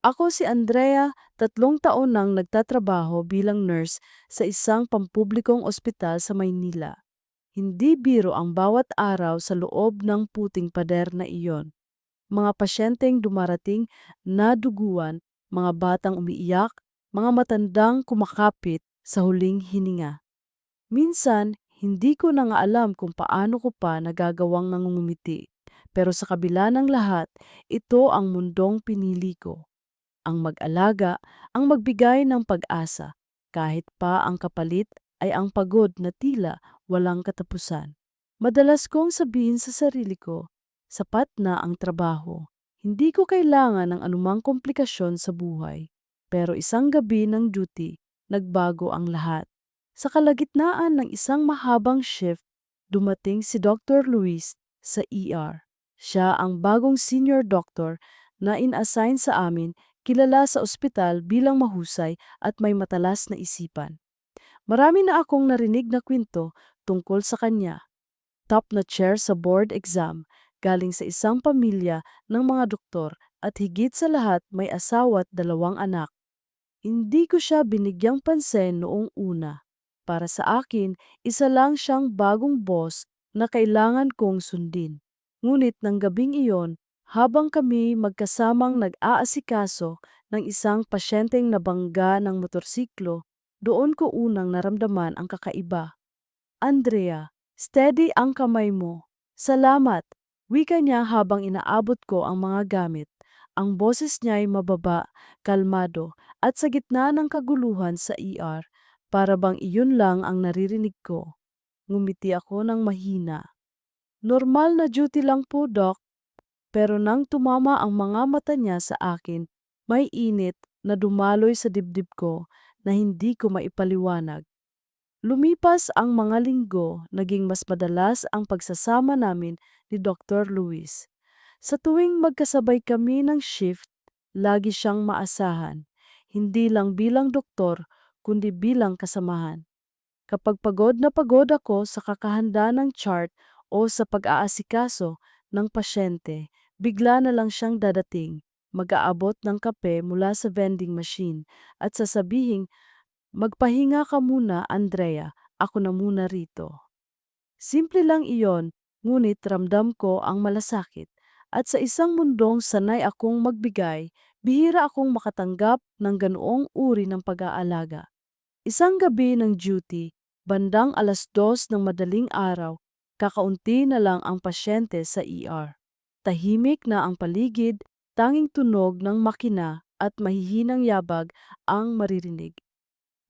Ako si Andrea, 3 taon nang nagtatrabaho bilang nurse sa isang pampublikong ospital sa Maynila. Hindi biro ang bawat araw sa loob ng puting pader na iyon. Mga pasyenteng dumarating na duguan, mga batang umiiyak, mga matandang kumakapit sa huling hininga. Minsan, hindi ko na nga alam kung paano ko pa nagagawang nangungumiti. Pero sa kabila ng lahat, ito ang mundong pinili ko. Ang mag-alaga, ang magbigay ng pag-asa, kahit pa ang kapalit ay ang pagod na tila walang katapusan. Madalas kong sabihin sa sarili ko, sapat na ang trabaho. Hindi ko kailangan ng anumang komplikasyon sa buhay. Pero isang gabi ng duty, nagbago ang lahat. Sa kalagitnaan ng isang mahabang shift, dumating si Dr. Luis sa ER. Siya ang bagong senior doctor na in-assign sa amin, kilala sa ospital bilang mahusay at may matalas na isipan. Marami na akong narinig na kwento tungkol sa kanya. Top na chair sa board exam, galing sa isang pamilya ng mga doktor at higit sa lahat may asawa at 2 anak. Hindi ko siya binigyang pansin noong una. Para sa akin, isa lang siyang bagong boss na kailangan kong sundin. Ngunit ng gabing iyon, habang kami magkasamang nag-aasikaso ng isang pasyenteng nabangga ng motorsiklo, doon ko unang naramdaman ang kakaiba. Andrea, steady ang kamay mo. Salamat, wika niya habang inaabot ko ang mga gamit. Ang boses niya ay mababa, kalmado, at sa gitna ng kaguluhan sa ER, para bang iyon lang ang naririnig ko. Ngumiti ako ng mahina. Normal na duty lang po, Doc. Pero nang tumama ang mga mata niya sa akin, may init na dumaloy sa dibdib ko na hindi ko maipaliwanag. Lumipas ang mga linggo, naging mas madalas ang pagsasama namin ni Dr. Luis. Sa tuwing magkasabay kami ng shift, lagi siyang maasahan, hindi lang bilang doktor, kundi bilang kasamahan. Kapag pagod na pagod ako sa kakahanda ng chart o sa pag-aasikaso ng pasyente, bigla na lang siyang dadating, mag-aabot ng kape mula sa vending machine at sasabihin, "Magpahinga ka muna, Andrea, ako na muna rito." Simple lang iyon, ngunit ramdam ko ang malasakit. At sa isang mundong sanay akong magbigay, bihira akong makatanggap ng ganoong uri ng pag-aalaga. Isang gabi ng duty, bandang 2:00 ng madaling araw, kakaunti na lang ang pasyente sa ER. Tahimik na ang paligid, tanging tunog ng makina at mahihinang yabag ang maririnig.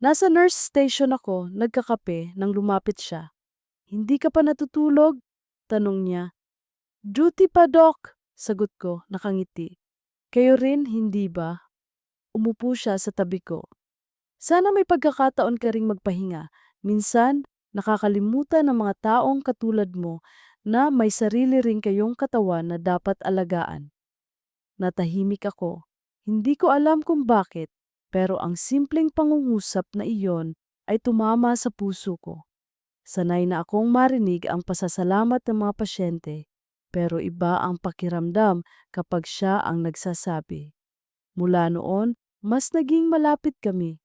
Nasa nurse station ako, nagkakape nang lumapit siya. "Hindi ka pa natutulog?" tanong niya. "Duty pa, Doc," sagot ko, nakangiti. "Kayo rin, hindi ba?" Umupo siya sa tabi ko. "Sana may pagkakataon ka ring magpahinga. Minsan, nakakalimutan ng mga taong katulad mo na may sarili ring kayong katawan na dapat alagaan." Natahimik ako. Hindi ko alam kung bakit, pero ang simpleng pangungusap na iyon ay tumama sa puso ko. Sanay na akong marinig ang pasasalamat ng mga pasyente, pero iba ang pakiramdam kapag siya ang nagsasabi. Mula noon, mas naging malapit kami.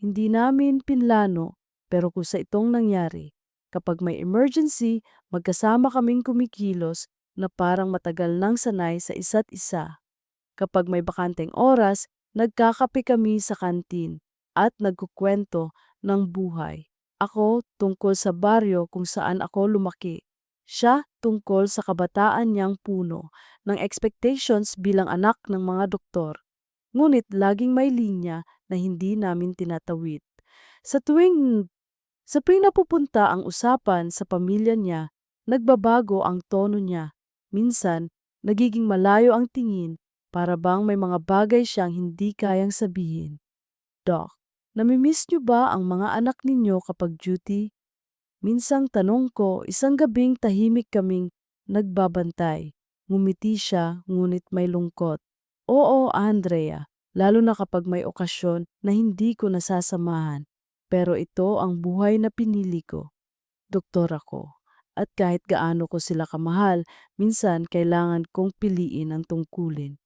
Hindi namin pinlano, pero kusa itong nangyari. Kapag may emergency, magkasama kaming kumikilos na parang matagal nang sanay sa isa't isa. Kapag may bakanteng oras, nagkakape kami sa kantin at nagkukwento ng buhay. Ako tungkol sa baryo kung saan ako lumaki. Siya tungkol sa kabataan niyang puno ng expectations bilang anak ng mga doktor. Ngunit laging may linya na hindi namin tinatawid. Sa tuwing napupunta ang usapan sa pamilya niya, nagbabago ang tono niya. Minsan, nagiging malayo ang tingin, para bang may mga bagay siyang hindi kayang sabihin. "Doc, namimiss niyo ba ang mga anak ninyo kapag duty?" Minsang tanong ko, isang gabing tahimik kaming nagbabantay. Ngumiti siya, ngunit may lungkot. "Oo, Andrea, lalo na kapag may okasyon na hindi ko nasasamahan. Pero ito ang buhay na pinili ko. Doktor ako. At kahit gaano ko sila kamahal, minsan kailangan kong piliin ang tungkulin."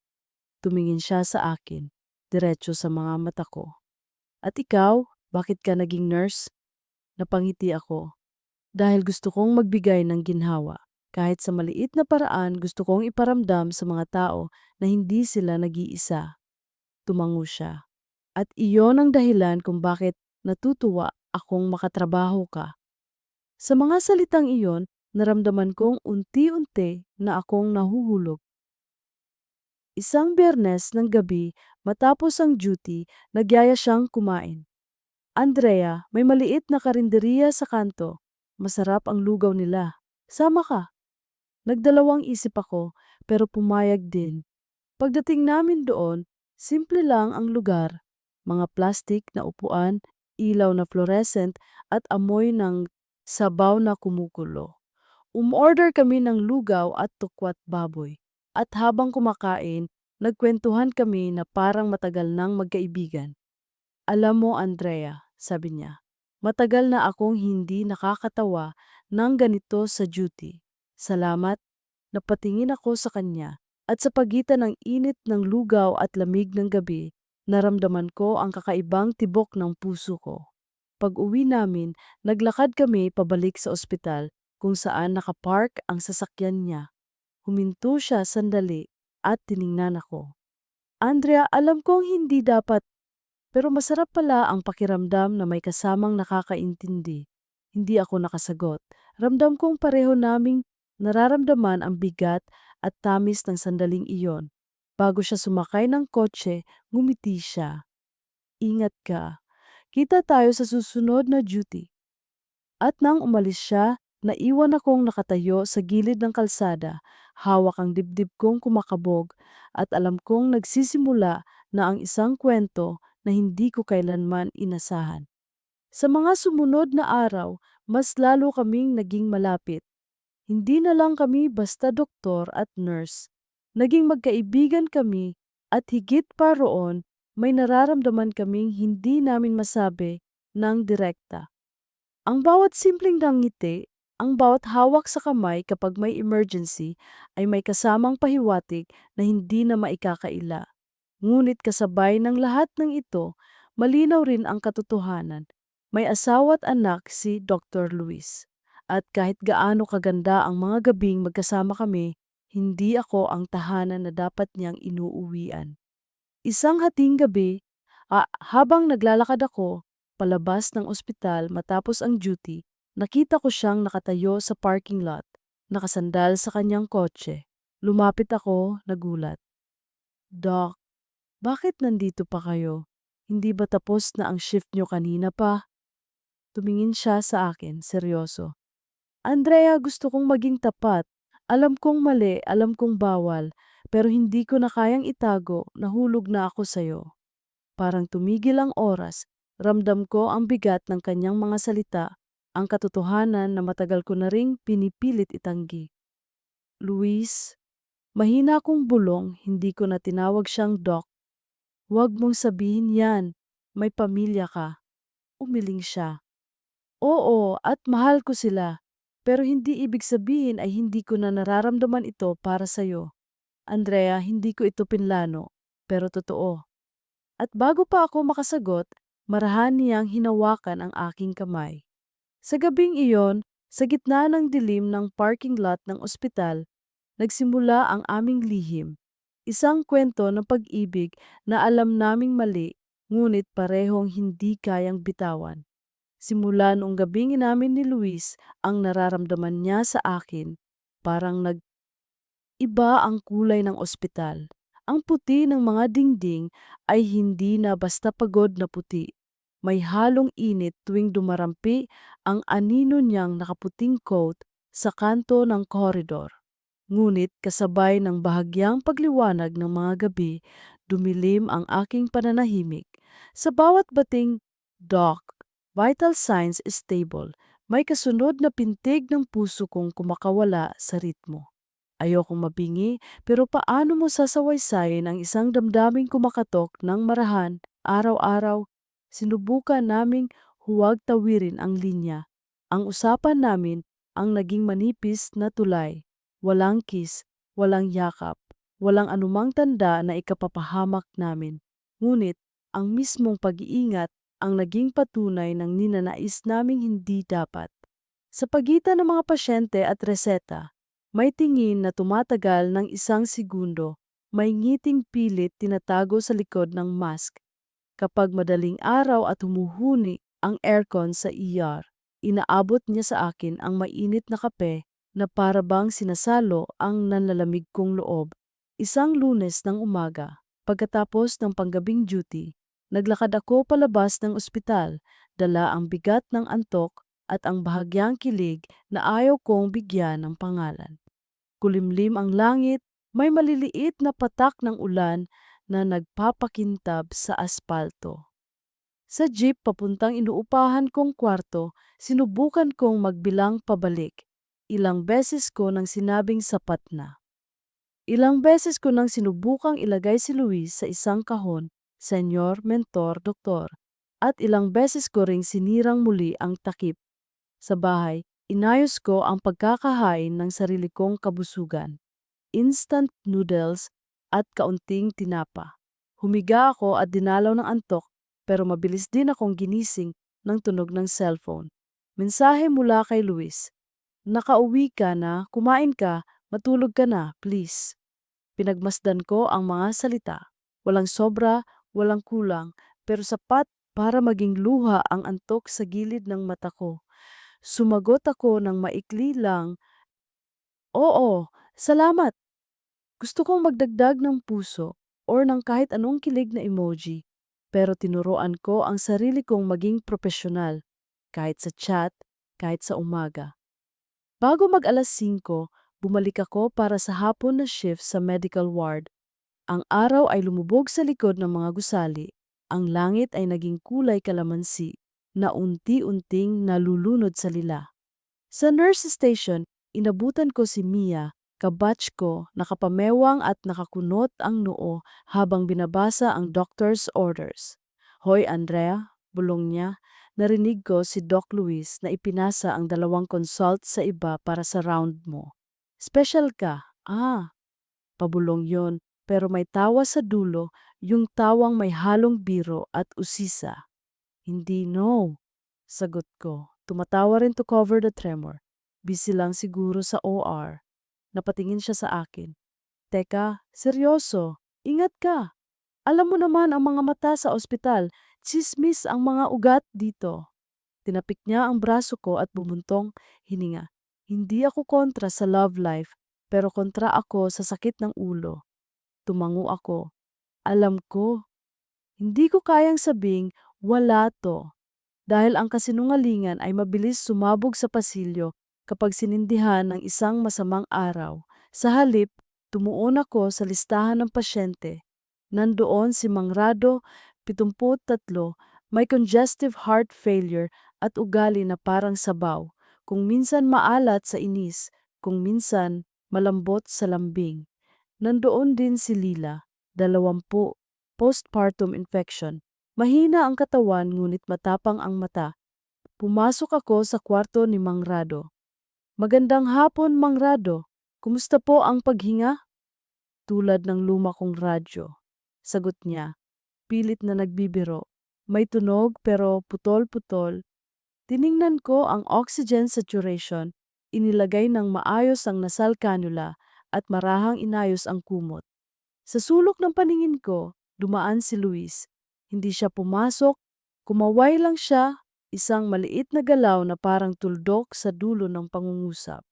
Tumingin siya sa akin. diretso sa mga mata ko. At ikaw, bakit ka naging nurse? Napangiti ako. Dahil gusto kong magbigay ng ginhawa. Kahit sa maliit na paraan, gusto kong iparamdam sa mga tao na hindi sila nag-iisa. Tumango siya. At iyon ang dahilan kung bakit natutuwa akong makatrabaho ka. Sa mga salitang iyon, naramdaman kong unti-unti na akong nahuhulog. Isang Biyernes ng gabi, matapos ang duty, nagyaya siyang kumain. Andrea, may maliit na karinderya sa kanto. Masarap ang lugaw nila. Sama ka. Nagdalawang isip ako, pero pumayag din. Pagdating namin doon, simple lang ang lugar. Mga plastik na upuan, ilaw na fluorescent at amoy ng sabaw na kumukulo. Umorder kami ng lugaw at tukwat baboy. At habang kumakain, nagkwentuhan kami na parang matagal nang magkaibigan. Alam mo, Andrea, sabi niya, matagal na akong hindi nakakatawa ng ganito sa duty. Salamat, napatingin ako sa kanya. At sa pagitan ng init ng lugaw at lamig ng gabi, naramdaman ko ang kakaibang tibok ng puso ko. Pag-uwi namin, naglakad kami pabalik sa ospital kung saan nakapark ang sasakyan niya. Huminto siya sandali at tiningnan ako. Andrea, alam kong hindi dapat, pero masarap pala ang pakiramdam na may kasamang nakakaintindi. Hindi ako nakasagot. Ramdam kong pareho naming nararamdaman ang bigat at tamis ng sandaling iyon. Bago siya sumakay ng kotse, ngumiti siya. Ingat ka. Kita tayo sa susunod na duty. At nang umalis siya, naiwan akong nakatayo sa gilid ng kalsada, hawak ang dibdib kong kumakabog at alam kong nagsisimula na ang isang kwento na hindi ko kailanman inasahan. Sa mga sumunod na araw, mas lalo kaming naging malapit. Hindi na lang kami basta doktor at nurse. Naging magkaibigan kami at higit pa roon, may nararamdaman kaming hindi namin masabi ng direkta. Ang bawat simpleng ngiti, ang bawat hawak sa kamay kapag may emergency ay may kasamang pahiwatig na hindi na maikakaila. Ngunit kasabay ng lahat ng ito, malinaw rin ang katotohanan. May asawa at anak si Dr. Luis. At kahit gaano kaganda ang mga gabing magkasama kami, hindi ako ang tahanan na dapat niyang inuuwian. Isang hating gabi, habang naglalakad ako palabas ng ospital matapos ang duty, nakita ko siyang nakatayo sa parking lot, nakasandal sa kanyang kotse. Lumapit ako, nagulat. Doc, bakit nandito pa kayo? Hindi ba tapos na ang shift niyo kanina pa? Tumingin siya sa akin, seryoso. Andrea, gusto kong maging tapat. Alam kong mali, alam kong bawal, pero hindi ko na kayang itago, nahulog na ako sa'yo. Parang tumigil ang oras, ramdam ko ang bigat ng kanyang mga salita, ang katotohanan na matagal ko na ring pinipilit itanggi. Luis, mahina akong bulong, hindi ko na tinawag siyang doc. Huwag mong sabihin yan, may pamilya ka. Umiling siya. Oo, at mahal ko sila. Pero hindi ibig sabihin ay hindi ko na nararamdaman ito para sa'yo. Andrea, hindi ko ito pinlano, pero totoo. At bago pa ako makasagot, marahan niyang hinawakan ang aking kamay. Sa gabing iyon, sa gitna ng dilim ng parking lot ng ospital, nagsimula ang aming lihim. Isang kwento ng pag-ibig na alam naming mali, ngunit parehong hindi kayang bitawan. Simula noong gabing inamin ni Luis ang nararamdaman niya sa akin, parang nag-iba ang kulay ng ospital. Ang puti ng mga dingding ay hindi na basta pagod na puti. May halong init tuwing dumarampi ang anino niyang nakaputing coat sa kanto ng koridor. Ngunit kasabay ng bahagyang pagliwanag ng mga gabi, dumilim ang aking pananahimik. Sa bawat bating, Doc, vital signs is stable. May kasunod na pintig ng puso kong kumakawala sa ritmo. Ayokong mabingi, pero paano mo sasawaysayin ang isang damdaming kumakatok ng marahan, araw-araw? Sinubukan naming huwag tawirin ang linya. Ang usapan namin ang naging manipis na tulay. Walang kiss, walang yakap, walang anumang tanda na ikapapahamak namin. Ngunit, ang mismong pag-iingat ang naging patunay ng ninanais naming hindi dapat. Sa pagitan ng mga pasyente at reseta, may tingin na tumatagal ng 1 segundo, may ngiting pilit tinatago sa likod ng mask. Kapag madaling araw at humuhuni ang aircon sa ER, inaabot niya sa akin ang mainit na kape na para bang sinasalo ang nanlalamig kong loob. Isang Lunes ng umaga, pagkatapos ng panggabing duty, naglakad ako palabas ng ospital, dala ang bigat ng antok at ang bahagyang kilig na ayaw kong bigyan ng pangalan. Kulimlim ang langit, may maliliit na patak ng ulan na nagpapakintab sa aspalto. Sa jeep papuntang inuupahan kong kwarto, sinubukan kong magbilang pabalik. Ilang beses ko nang sinabing sapat na. Ilang beses ko nang sinubukang ilagay si Luis sa isang kahon, senyor, mentor, doktor. At ilang beses ko ring sinirang muli ang takip. Sa bahay, inayos ko ang pagkakahain ng sarili kong kabusugan. Instant noodles at kaunting tinapa. Humiga ako at dinalaw ng antok pero mabilis din akong ginising ng tunog ng cellphone. Mensahe mula kay Luis. Nakauwi ka na, kumain ka, matulog ka na, please. Pinagmasdan ko ang mga salita. Walang sobra, walang kulang, pero sapat para maging luha ang antok sa gilid ng mata ko. Sumagot ako ng maikli lang, "Oo, salamat." Gusto kong magdagdag ng puso or ng kahit anong kilig na emoji, pero tinuruan ko ang sarili kong maging propesyonal, kahit sa chat, kahit sa umaga. Bago mag 5:00, bumalik ako para sa hapon na shift sa medical ward. Ang araw ay lumubog sa likod ng mga gusali. Ang langit ay naging kulay kalamansi na unti-unting nalulunod sa lila. Sa nurse station, inabutan ko si Mia, kabatch ko, nakapamewang at nakakunot ang noo habang binabasa ang doctor's orders. "Hoy Andrea," bulong niya, narinig ko si Doc Luis na ipinasa ang 2 consult sa iba para sa round mo. "Special ka?" "Ah," pabulong yon, pero may tawa sa dulo, yung tawang may halong biro at usisa. "Hindi, no," sagot ko. Tumatawa rin to cover the tremor. Busy lang siguro sa OR. Napatingin siya sa akin. "Teka, seryoso, ingat ka. Alam mo naman ang mga mata sa ospital, tsismis ang mga ugat dito." Tinapik niya ang braso ko at bumuntong hininga. Hindi ako kontra sa love life, pero kontra ako sa sakit ng ulo. Tumango ako. Alam ko, hindi ko kayang sabing wala to. Dahil ang kasinungalingan ay mabilis sumabog sa pasilyo kapag sinindihan ng isang masamang araw. Sa halip, tumuon ako sa listahan ng pasyente. Nandoon si Mang Rado, 73, may congestive heart failure at ugali na parang sabaw. Kung minsan maalat sa inis, kung minsan malambot sa lambing. Nandoon din si Lila, 20, postpartum infection. Mahina ang katawan ngunit matapang ang mata. Pumasok ako sa kwarto ni Mang Rado. "Magandang hapon, Mang Rado. Kumusta po ang paghinga?" Tulad ng luma kong radyo. Sagot niya, pilit na nagbibiro. May tunog pero putol-putol. Tiningnan ko ang oxygen saturation, inilagay ng maayos ang nasal cannula at marahang inayos ang kumot. Sa sulok ng paningin ko, dumaan si Luis. Hindi siya pumasok, kumaway lang siya, isang maliit na galaw na parang tuldok sa dulo ng pangungusap.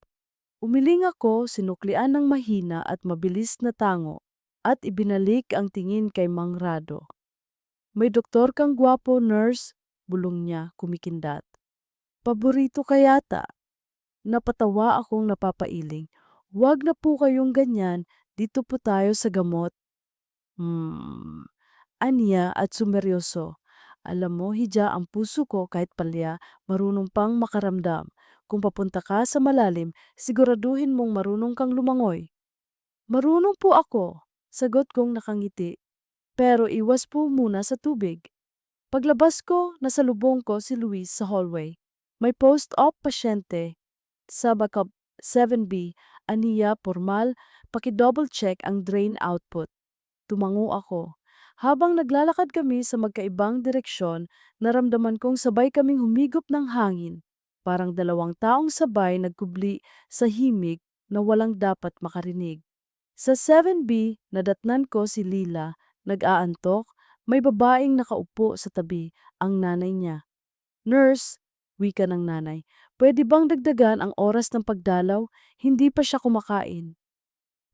Umiling ako, sinuklian ng mahina at mabilis na tango, at ibinalik ang tingin kay Mang Rado. "May doktor kang gwapo, nurse," bulong niya, kumikindat. "Paborito ka yata." Napatawa akong napapailing. "Huwag na po kayong ganyan, dito po tayo sa gamot." Hmm, aniya at sumeryoso. "Alam mo, hidya ang puso ko kahit palya, marunong pang makaramdam. Kung papunta ka sa malalim, siguraduhin mong marunong kang lumangoy." "Marunong po ako," sagot kong nakangiti. "Pero iwas po muna sa tubig." Paglabas ko, nasalubong ko si Luis sa hallway. "May post-op pasyente sa backup 7B, aniya, formal, paki-double check ang drain output." Tumango ako. Habang naglalakad kami sa magkaibang direksyon, naramdaman kong sabay kaming humigop ng hangin. Parang dalawang taong sabay nagkubli sa himig na walang dapat makarinig. Sa 7B, nadatnan ko si Lila, nag-aantok, may babaeng nakaupo sa tabi, ang nanay niya. Nurse, wika ng nanay, pwede bang dagdagan ang oras ng pagdalaw? Hindi pa siya kumakain.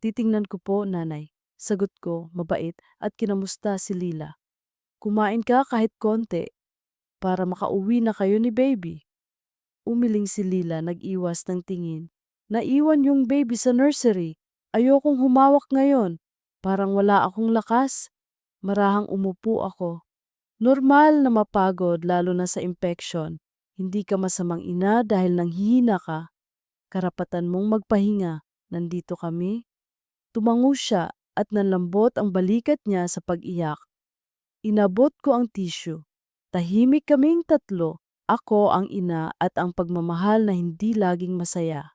Titingnan ko po, nanay. Sagot ko, mabait, at kinamusta si Lila. Kumain ka kahit konti, para makauwi na kayo ni baby. Umiling si Lila, nag-iwas ng tingin. Naiwan yung baby sa nursery. Ayokong humawak ngayon. Parang wala akong lakas. Marahang umupo ako. Normal na mapagod lalo na sa infection. Hindi ka masamang ina dahil nanghihina ka. Karapatan mong magpahinga. Nandito kami. Tumango siya at nanlambot ang balikat niya sa pag-iyak. Inabot ko ang tissue. Tahimik kaming tatlo. Ako ang ina at ang pagmamahal na hindi laging masaya.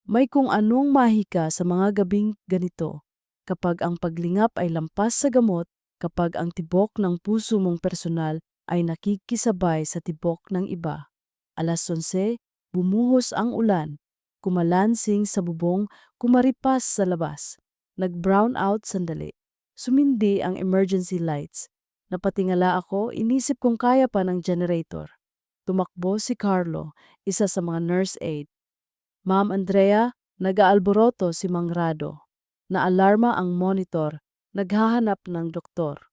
May kung anong mahika sa mga gabing ganito. Kapag ang paglingap ay lampas sa gamot, kapag ang tibok ng puso mong personal ay nakikisabay sa tibok ng iba. Alas 11, bumuhos ang ulan. Kumalansing sa bubong, kumaripas sa labas. Nag-brown out sandali. Sumindi ang emergency lights. Napatingala ako, inisip kong kaya pa ng generator. Tumakbo si Carlo, isa sa mga nurse aide. Ma'am Andrea, nag-aalboroto si Mang Rado. Naalarma ang monitor, naghahanap ng doktor.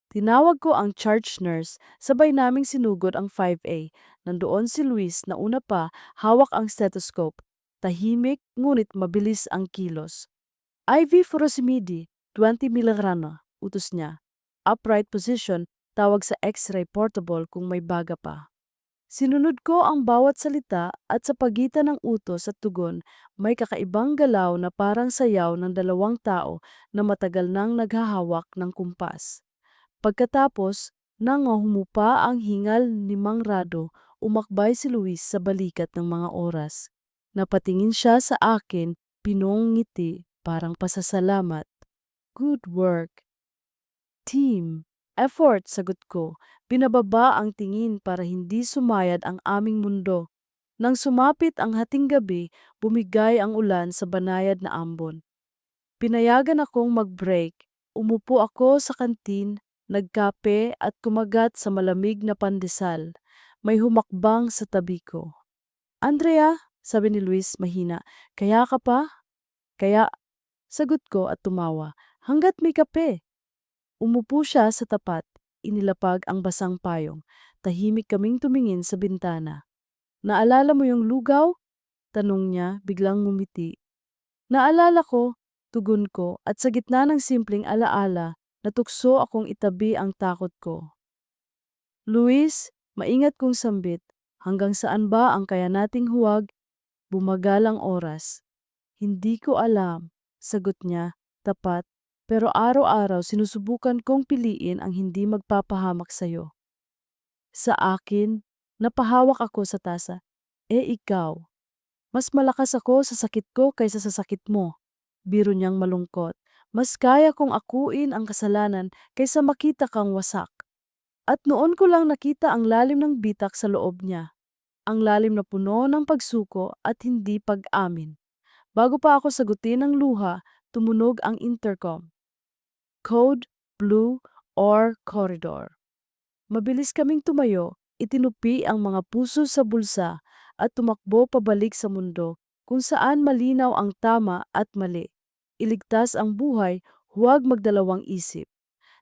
Tinawag ko ang charge nurse, sabay naming sinugod ang 5A. Nandoon si Luis na una pa, hawak ang stethoscope. Tahimik, ngunit mabilis ang kilos. IV furosemide, 20 mg, utos niya. Upright position, tawag sa X-ray portable kung may baga pa. Sinunod ko ang bawat salita at sa pagitan ng utos at tugon, may kakaibang galaw na parang sayaw ng dalawang tao na matagal nang naghahawak ng kumpas. Pagkatapos, nang humupa ang hingal ni Mang Rado, umakbay si Luis sa balikat ng mga oras. Napatingin siya sa akin, pinong ngiti, parang pasasalamat. Good work. Team. Effort, sagot ko. Binababa ang tingin para hindi sumayad ang aming mundo. Nang sumapit ang hating gabi, bumigay ang ulan sa banayad na ambon. Pinayagan akong mag-break. Umupo ako sa kantin, nagkape at kumagat sa malamig na pandesal. May humakbang sa tabi ko. Andrea, sabi ni Luis mahina, kaya ka pa? Kaya, sagot ko at tumawa. Hanggat may kape. Umupo siya sa tapat, inilapag ang basang payong. Tahimik kaming tumingin sa bintana. Naalala mo yung lugaw? Tanong niya, biglang ngumiti. Naalala ko, tugon ko, at sa gitna ng simpleng alaala, natukso akong itabi ang takot ko. Luis, maingat kong sambit, hanggang saan ba ang kaya nating huwag? Bumagal ang oras. Hindi ko alam, sagot niya, tapat, pero araw-araw sinusubukan kong piliin ang hindi magpapahamak sa'yo. Sa akin, napahawak ako sa tasa. Ikaw, mas malakas ako sa sakit ko kaysa sa sakit mo. Biro niyang malungkot. Mas kaya kong akuin ang kasalanan kaysa makita kang wasak. At noon ko lang nakita ang lalim ng bitak sa loob niya. Ang lalim na puno ng pagsuko at hindi pag-amin. Bago pa ako sagutin ang luha, tumunog ang intercom. Code, blue, or corridor. Mabilis kaming tumayo, itinupi ang mga puso sa bulsa at tumakbo pabalik sa mundo kung saan malinaw ang tama at mali. Iligtas ang buhay, huwag magdalawang isip.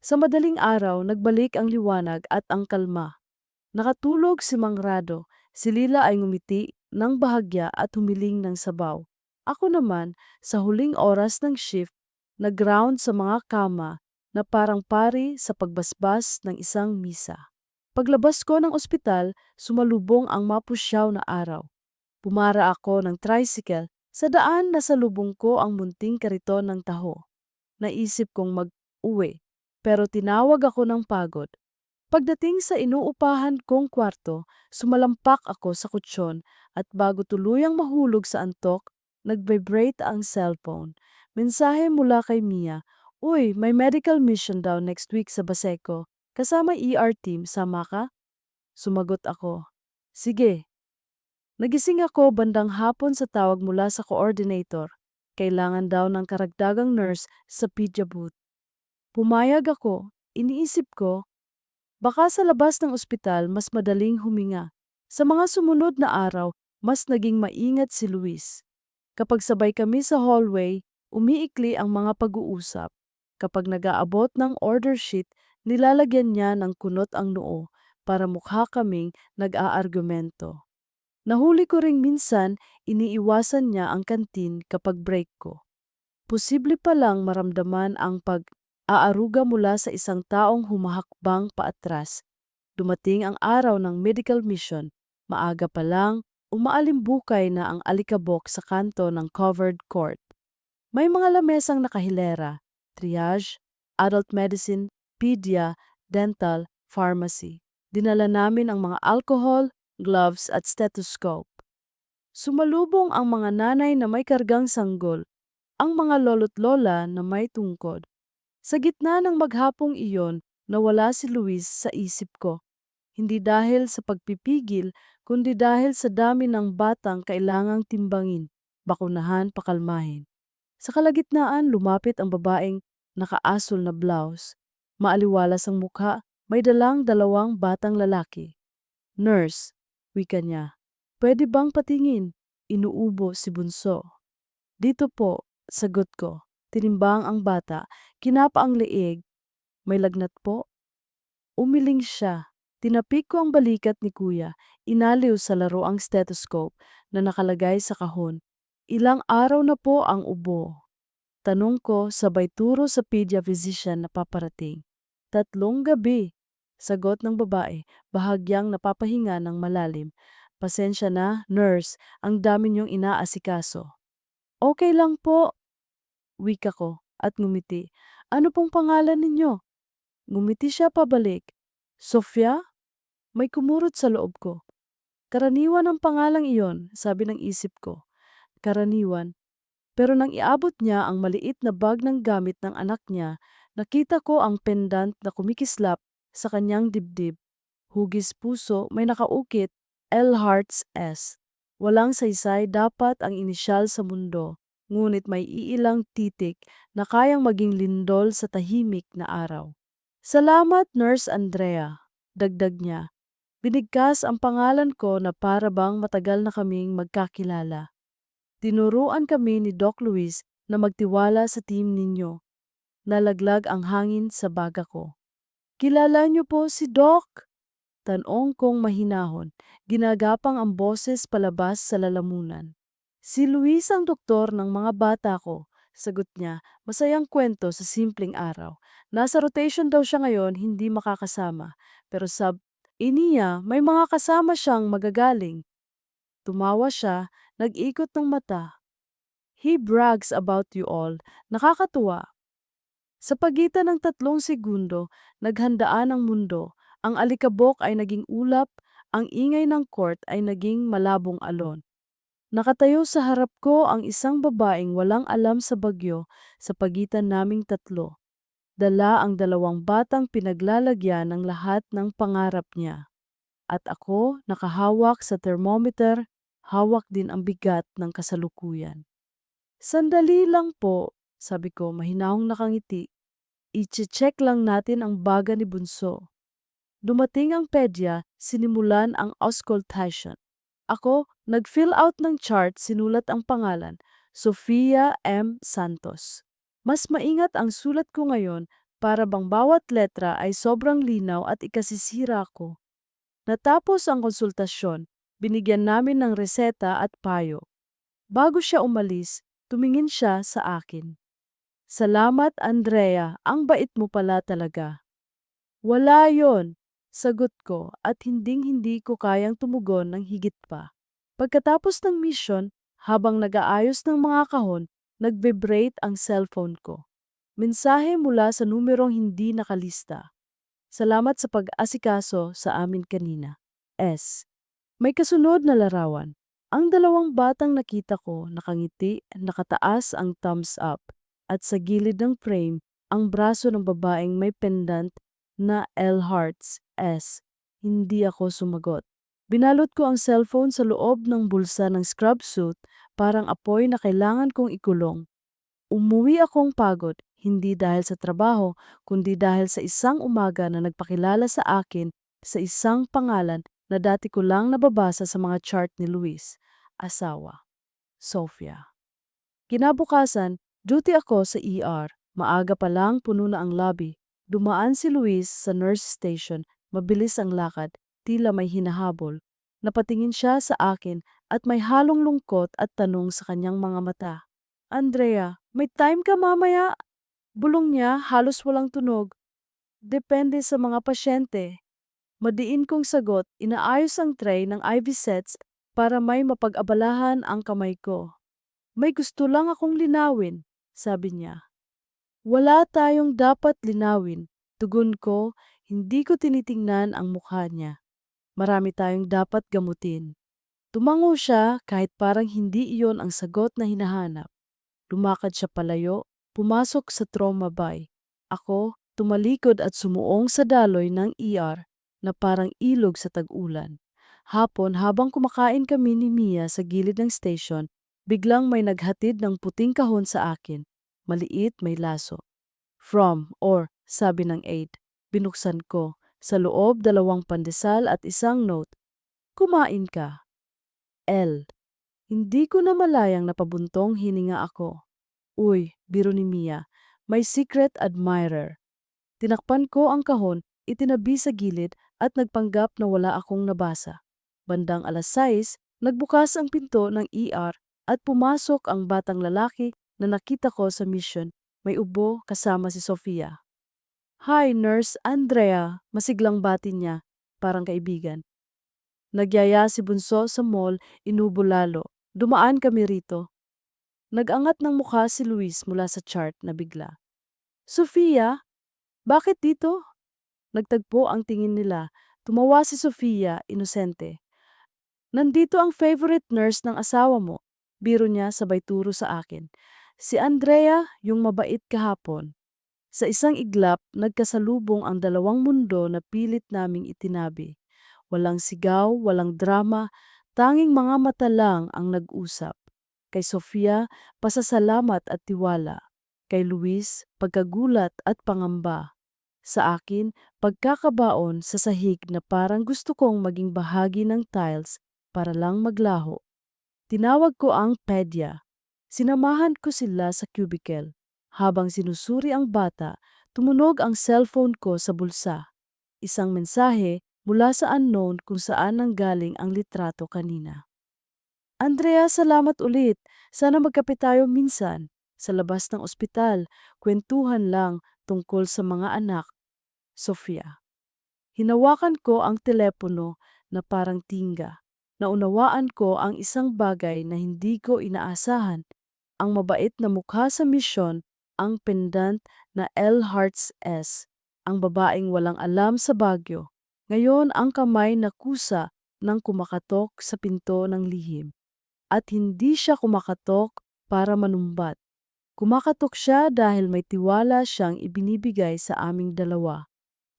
Sa madaling araw, nagbalik ang liwanag at ang kalma. Nakatulog si Mang Rado, si Lila ay ngumiti ng bahagya at humiling ng sabaw. Ako naman, sa huling oras ng shift, nag-round sa mga kama na parang pari sa pagbasbas ng isang misa. Paglabas ko ng ospital, sumalubong ang mapusyaw na araw. Pumara ako ng tricycle, sa daan nasalubong ko ang munting kariton ng taho. Naisip kong mag-uwi, pero tinawag ako ng pagod. Pagdating sa inuupahan kong kwarto, sumalampak ako sa kutsyon at bago tuluyang mahulog sa antok, nag-vibrate ang cellphone. Mensahe mula kay Mia, Uy, may medical mission daw next week sa Baseco. Kasama ER team, sama ka? Sumagot ako. Sige. Nagising ako bandang hapon sa tawag mula sa coordinator. Kailangan daw ng karagdagang nurse sa pedia booth. Pumayag ako. Iniisip ko, baka sa labas ng ospital mas madaling huminga. Sa mga sumunod na araw, mas naging maingat si Luis. Kapag sabay kami sa hallway, umiikli ang mga pag-uusap. Kapag nag-aabot ng order sheet, nilalagyan niya ng kunot ang noo para mukha kaming nag-aargumento. Nahuli ko ring minsan, iniiwasan niya ang kantin kapag break ko. Posible palang maramdaman ang pag-aaruga mula sa isang taong humahakbang paatras. Dumating ang araw ng medical mission, maaga pa lang, umaalimbukay na ang alikabok sa kanto ng covered court. May mga lamesang nakahilera, triage, adult medicine, pedia, dental, pharmacy. Dinala namin ang mga alcohol, gloves at stethoscope. Sumalubong ang mga nanay na may kargang sanggol, ang mga lolo't lola na may tungkod. Sa gitna ng maghapong iyon, nawala si Luis sa isip ko. Hindi dahil sa pagpipigil, kundi dahil sa dami ng batang kailangang timbangin, bakunahan, pakalmahin. Sa kalagitnaan, lumapit ang babaeng nakaasol na blouse. Maaliwalas ang mukha, may dalang dalawang batang lalaki. Nurse, wika niya. Pwede bang patingin? Inuubo si Bunso. Dito po, sagot ko. Tinimbang ang bata, kinapa ang leeg. May lagnat po? Umiling siya. Tinapik ko ang balikat ni kuya. Inaliw sa laro ang stethoscope na nakalagay sa kahon. Ilang araw na po ang ubo. Tanong ko sabay turo sa pedia physician na paparating. 3 gabi. Sagot ng babae, bahagyang napapahinga ng malalim. Pasensya na, nurse, ang dami niyong inaasikaso. Okay lang po, wika ko at ngumiti. Ano pong pangalan ninyo? Ngumiti siya pabalik. Sofia? May kumurot sa loob ko. Karaniwan ang pangalang iyon, sabi ng isip ko. Karaniwan. Pero nang iabot niya ang maliit na bag ng gamit ng anak niya, nakita ko ang pendant na kumikislap sa kanyang dibdib. Hugis puso, may nakaukit, L. Hearts S. Walang saysay dapat ang inisyal sa mundo, ngunit may iilang titik na kayang maging lindol sa tahimik na araw. Salamat, Nurse Andrea, dagdag niya. Binigkas ang pangalan ko na para bang matagal na kaming magkakilala. Tinuruan kami ni Doc Luis na magtiwala sa team ninyo. Nalaglag ang hangin sa baga ko. Kilala niyo po si Doc? Tanong kong mahinahon, ginagapang ang boses palabas sa lalamunan. Si Luis ang doktor ng mga bata ko, sagot niya, masayang kwento sa simpleng araw. Nasa rotation daw siya ngayon, hindi makakasama. Pero iniya, may mga kasama siyang magagaling. Tumawa siya, nag-ikot ng mata. He brags about you all. Nakakatuwa. Sa pagitan ng 3 segundo, naghandaan ang mundo. Ang alikabok ay naging ulap, ang ingay ng court ay naging malabong alon. Nakatayo sa harap ko ang isang babaeng walang alam sa bagyo sa pagitan naming 3. Dala ang 2 batang pinaglalagyan ng lahat ng pangarap niya. At ako, nakahawak sa thermometer, hawak din ang bigat ng kasalukuyan. Sandali lang po, sabi ko mahinahong nakangiti. I-check lang natin ang baga ni Bunso. Dumating ang pedya, sinimulan ang auscultation. Ako, nag-fill out ng chart, sinulat ang pangalan, Sofia M. Santos. Mas maingat ang sulat ko ngayon para bang bawat letra ay sobrang linaw at ikasisira ko. Natapos ang konsultasyon, binigyan namin ng reseta at payo. Bago siya umalis, tumingin siya sa akin. Salamat, Andrea, ang bait mo pala talaga. Wala yon, sagot ko at hinding-hindi ko kayang tumugon ng higit pa. Pagkatapos ng mission, habang nag-aayos ng mga kahon, nag-vibrate ang cellphone ko. Mensahe mula sa numerong hindi nakalista. Salamat sa pag-asikaso sa amin kanina. S. May kasunod na larawan. Ang 2 batang nakita ko nakangiti, nakataas ang thumbs up, at sa gilid ng frame, ang braso ng babaeng may pendant na L Hearts S. Hindi ako sumagot. Binalot ko ang cellphone sa loob ng bulsa ng scrub suit, parang apoy na kailangan kong ikulong. Umuwi akong pagod, hindi dahil sa trabaho, kundi dahil sa isang umaga na nagpakilala sa akin sa isang pangalan na dati ko lang nababasa sa mga chart ni Luis. Asawa. Sofia. Kinabukasan, duty ako sa ER. Maaga pa lang puno na ang lobby. Dumaan si Luis sa nurse station. Mabilis ang lakad, tila may hinahabol. Napatingin siya sa akin at may halong lungkot at tanong sa kanyang mga mata. Andrea, may time ka mamaya? Bulong niya halos walang tunog. Depende sa mga pasyente. Madiin kong sagot, inaayos ang tray ng IV sets para may mapag-abalahan ang kamay ko. May gusto lang akong linawin, sabi niya. Wala tayong dapat linawin. Tugon ko, hindi ko tinitingnan ang mukha niya. Marami tayong dapat gamutin. Tumango siya kahit parang hindi iyon ang sagot na hinahanap. Lumakad siya palayo, pumasok sa trauma bay. Ako, tumalikod at sumuong sa daloy ng ER na parang ilog sa tag-ulan. Hapon habang kumakain kami ni Mia sa gilid ng station, biglang may naghatid ng puting kahon sa akin. Maliit, may laso. From or sabi ng aide. Binuksan ko. Sa loob, 2 pandesal at isang note. Kumain ka. L. Hindi ko na malayang napabuntong hininga ako. Uy, biro ni Mia. May secret admirer. Tinakpan ko ang kahon, itinabi sa gilid at nagpanggap na wala akong nabasa. Bandang 6:00, nagbukas ang pinto ng ER at pumasok ang batang lalaki na nakita ko sa mission. May ubo kasama si Sofia. Hi, Nurse Andrea, masiglang bati niya, parang kaibigan. Nagyaya si Bunso sa mall, inubo lalo. Dumaan kami rito. Nag-angat ng mukha si Luis mula sa chart na bigla. Sofia, bakit dito? Nagtagpo ang tingin nila. Tumawa si Sofia, inosente. Nandito ang favorite nurse ng asawa mo. Biro niya sabay turo sa akin. Si Andrea, yung mabait kahapon. Sa isang iglap, nagkasalubong ang dalawang mundo na pilit naming itinabi. Walang sigaw, walang drama, tanging mga mata lang ang nag-usap. Kay Sofia, pasasalamat at tiwala. Kay Luis, pagkagulat at pangamba. Sa akin, pagkakabaon sa sahig na parang gusto kong maging bahagi ng tiles para lang maglaho. Tinawag ko ang pedya. Sinamahan ko sila sa cubicle. Habang sinusuri ang bata, tumunog ang cellphone ko sa bulsa. Isang mensahe mula sa unknown kung saan nanggaling ang litrato kanina. Andrea, salamat ulit. Sana magkape tayo minsan. Sa labas ng ospital, kwentuhan lang tungkol sa mga anak. Sofia. Hinawakan ko ang telepono na parang tingga. Naunawaan ko ang isang bagay na hindi ko inaasahan. Ang mabait na mukha sa misyon, ang pendant na L Hearts S. Ang babaeng walang alam sa Baguio. Ngayon ang kamay na kusa nang kumakatok sa pinto ng lihim. At hindi siya kumakatok para manumbat. Kumakatok siya dahil may tiwala siyang ibinibigay sa aming dalawa.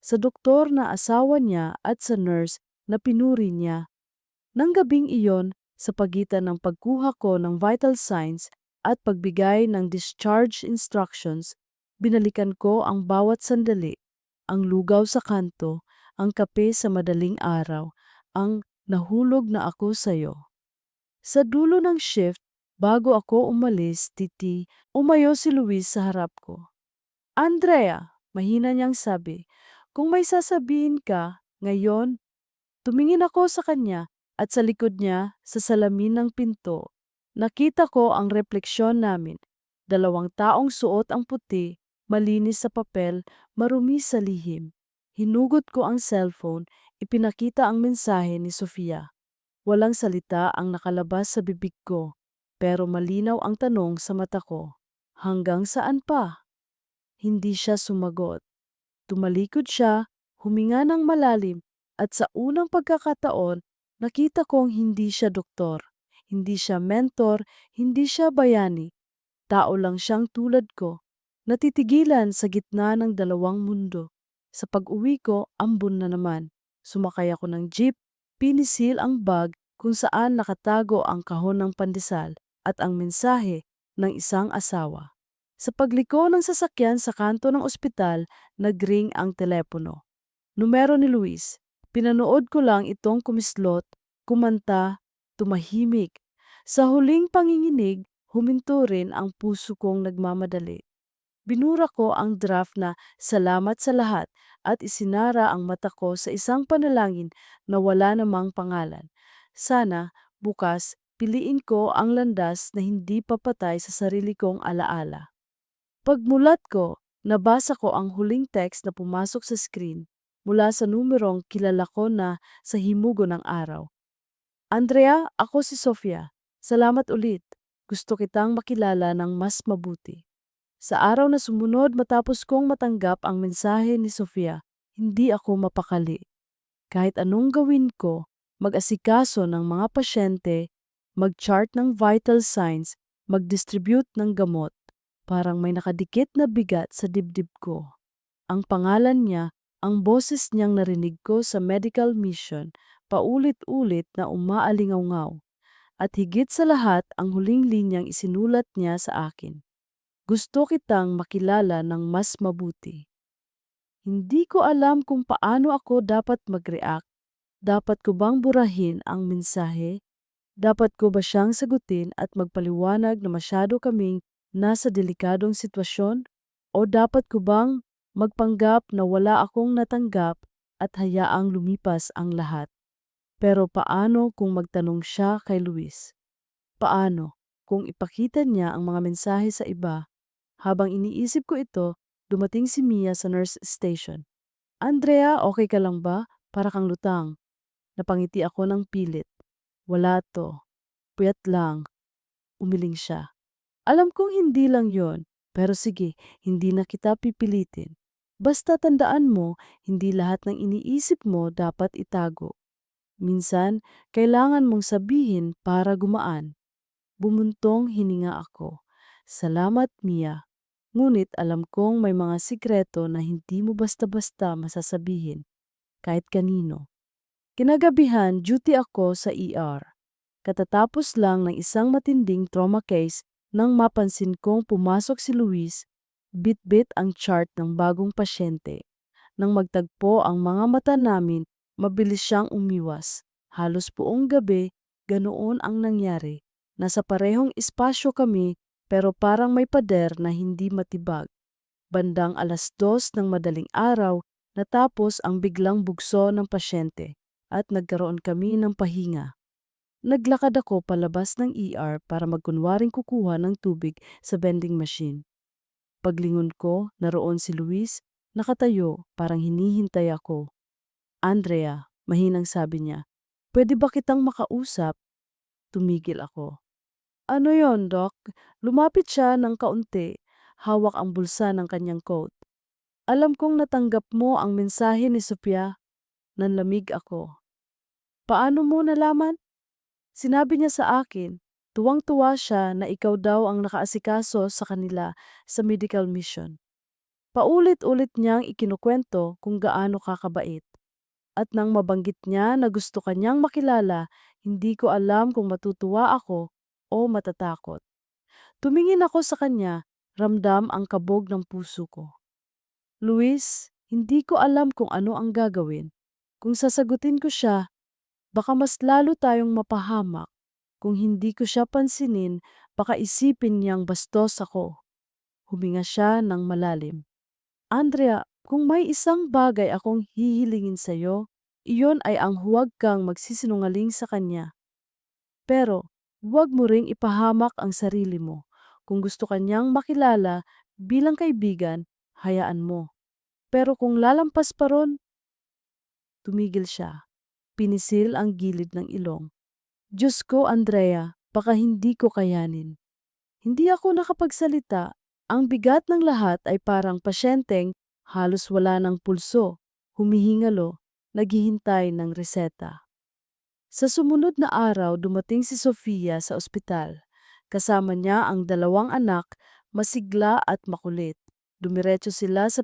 Sa doktor na asawa niya at sa nurse na pinuri niya. Nang gabing iyon, sa pagitan ng pagkuha ko ng vital signs at pagbigay ng discharge instructions, binalikan ko ang bawat sandali, ang lugaw sa kanto, ang kape sa madaling araw, ang nahulog na ako sa'yo. Sa dulo ng shift, bago ako umalis, umayo si Luis sa harap ko. Andrea, mahina niyang sabi, kung may sasabihin ka, ngayon. Tumingin ako sa kanya at sa likod niya, sa salamin ng pinto, nakita ko ang refleksyon namin. 2 taong suot ang puti, malinis sa papel, marumi sa lihim. Hinugot ko ang cellphone, ipinakita ang mensahe ni Sofia. Walang salita ang nakalabas sa bibig ko, pero malinaw ang tanong sa mata ko. Hanggang saan pa? Hindi siya sumagot. Tumalikod siya, huminga ng malalim, at sa unang pagkakataon, nakita kong hindi siya doktor, hindi siya mentor, hindi siya bayani. Tao lang siyang tulad ko. Natitigilan sa gitna ng dalawang mundo. Sa pag-uwi ko, ambon na naman. Sumakay ako ng jeep, pinisil ang bag kung saan nakatago ang kahon ng pandesal at ang mensahe ng isang asawa. Sa pagliko ng sasakyan sa kanto ng ospital, nagring ang telepono. Numero ni Luis. Pinanood ko lang itong kumislot, kumanta, tumahimik. Sa huling panginginig, huminto rin ang puso kong nagmamadali. Binura ko ang draft na salamat sa lahat at isinara ang mata ko sa isang panalangin na wala namang pangalan. Sana, bukas, piliin ko ang landas na hindi papatay sa sarili kong alaala. Pagmulat ko, nabasa ko ang huling text na pumasok sa screen mula sa numerong kilala ko na sa himugo ng araw. Andrea, ako si Sofia. Salamat ulit. Gusto kitang makilala ng mas mabuti. Sa araw na sumunod matapos kong matanggap ang mensahe ni Sofia, hindi ako mapakali. Kahit anong gawin ko, mag-asikaso ng mga pasyente, mag-chart ng vital signs, mag-distribute ng gamot, parang may nakadikit na bigat sa dibdib ko. Ang pangalan niya, ang boses niyang narinig ko sa medical mission, paulit-ulit na umaalingaw-ngaw. At higit sa lahat ang huling linyang isinulat niya sa akin. Gusto kitang makilala ng mas mabuti. Hindi ko alam kung paano ako dapat mag-react. Dapat ko bang burahin ang mensahe? Dapat ko ba siyang sagutin at magpaliwanag na masyado kaming nasa delikadong sitwasyon? O dapat ko bang magpanggap na wala akong natanggap at hayaang lumipas ang lahat? Pero paano kung magtanong siya kay Luis? Paano kung ipakita niya ang mga mensahe sa iba? Habang iniisip ko ito, dumating si Mia sa nurse station. Andrea, okay ka lang ba? Para kang lutang. Napangiti ako ng pilit. Wala to. Puyat lang. Umiling siya. Alam kong hindi lang yon, pero sige, hindi na kita pipilitin. Basta tandaan mo, hindi lahat ng iniisip mo dapat itago. Minsan, kailangan mong sabihin para gumaan. Bumuntong hininga ako. Salamat, Mia. Ngunit alam kong may mga sikreto na hindi mo basta-basta masasabihin, kahit kanino. Kinagabihan, duty ako sa ER. Katatapos lang ng isang matinding trauma case nang mapansin kong pumasok si Luis, bit-bit ang chart ng bagong pasyente. Nang magtagpo ang mga mata namin, mabilis siyang umiwas. Halos buong gabi, ganoon ang nangyari. Nasa parehong espasyo kami pero parang may pader na hindi matibag. Bandang 2:00 ng madaling araw, natapos ang biglang bugso ng pasyente at nagkaroon kami ng pahinga. Naglakad ako palabas ng ER para magkunwaring kukuha ng tubig sa vending machine. Paglingon ko, naroon si Luis, nakatayo, parang hinihintay ako. Andrea, mahinang sabi niya, pwede ba kitang makausap? Tumigil ako. Ano yon, Doc? Lumapit siya ng kaunti, hawak ang bulsa ng kanyang coat. Alam kong natanggap mo ang mensahe ni Sophia. Nanlamig ako. Paano mo nalaman? Sinabi niya sa akin, tuwang-tuwa siya na ikaw daw ang nakaasikaso sa kanila sa medical mission. Paulit-ulit niyang ikinukwento kung gaano kakabait. At nang mabanggit niya na gusto kanyang makilala, hindi ko alam kung matutuwa ako o matatakot. Tumingin ako sa kanya, ramdam ang kabog ng puso ko. Luis, hindi ko alam kung ano ang gagawin. Kung sasagutin ko siya, baka mas lalo tayong mapahamak. Kung hindi ko siya pansinin, baka isipin niyang bastos ako. Huminga siya ng malalim. Andrea, kung may isang bagay akong hihilingin sa'yo, iyon ay ang huwag kang magsisinungaling sa kanya. Pero, huwag mo ring ipahamak ang sarili mo. Kung gusto kanyang makilala bilang kaibigan, hayaan mo. Pero kung lalampas pa ron, tumigil siya. Pinisil ang gilid ng ilong. Diyos ko, Andrea, baka hindi ko kayanin. Hindi ako nakapagsalita. Ang bigat ng lahat ay parang pasyenteng halos wala ng pulso, humihingalo, naghihintay ng reseta. Sa sumunod na araw dumating si Sofia sa ospital. Kasama niya ang 2 anak, masigla at makulit. Dumiretso sila sa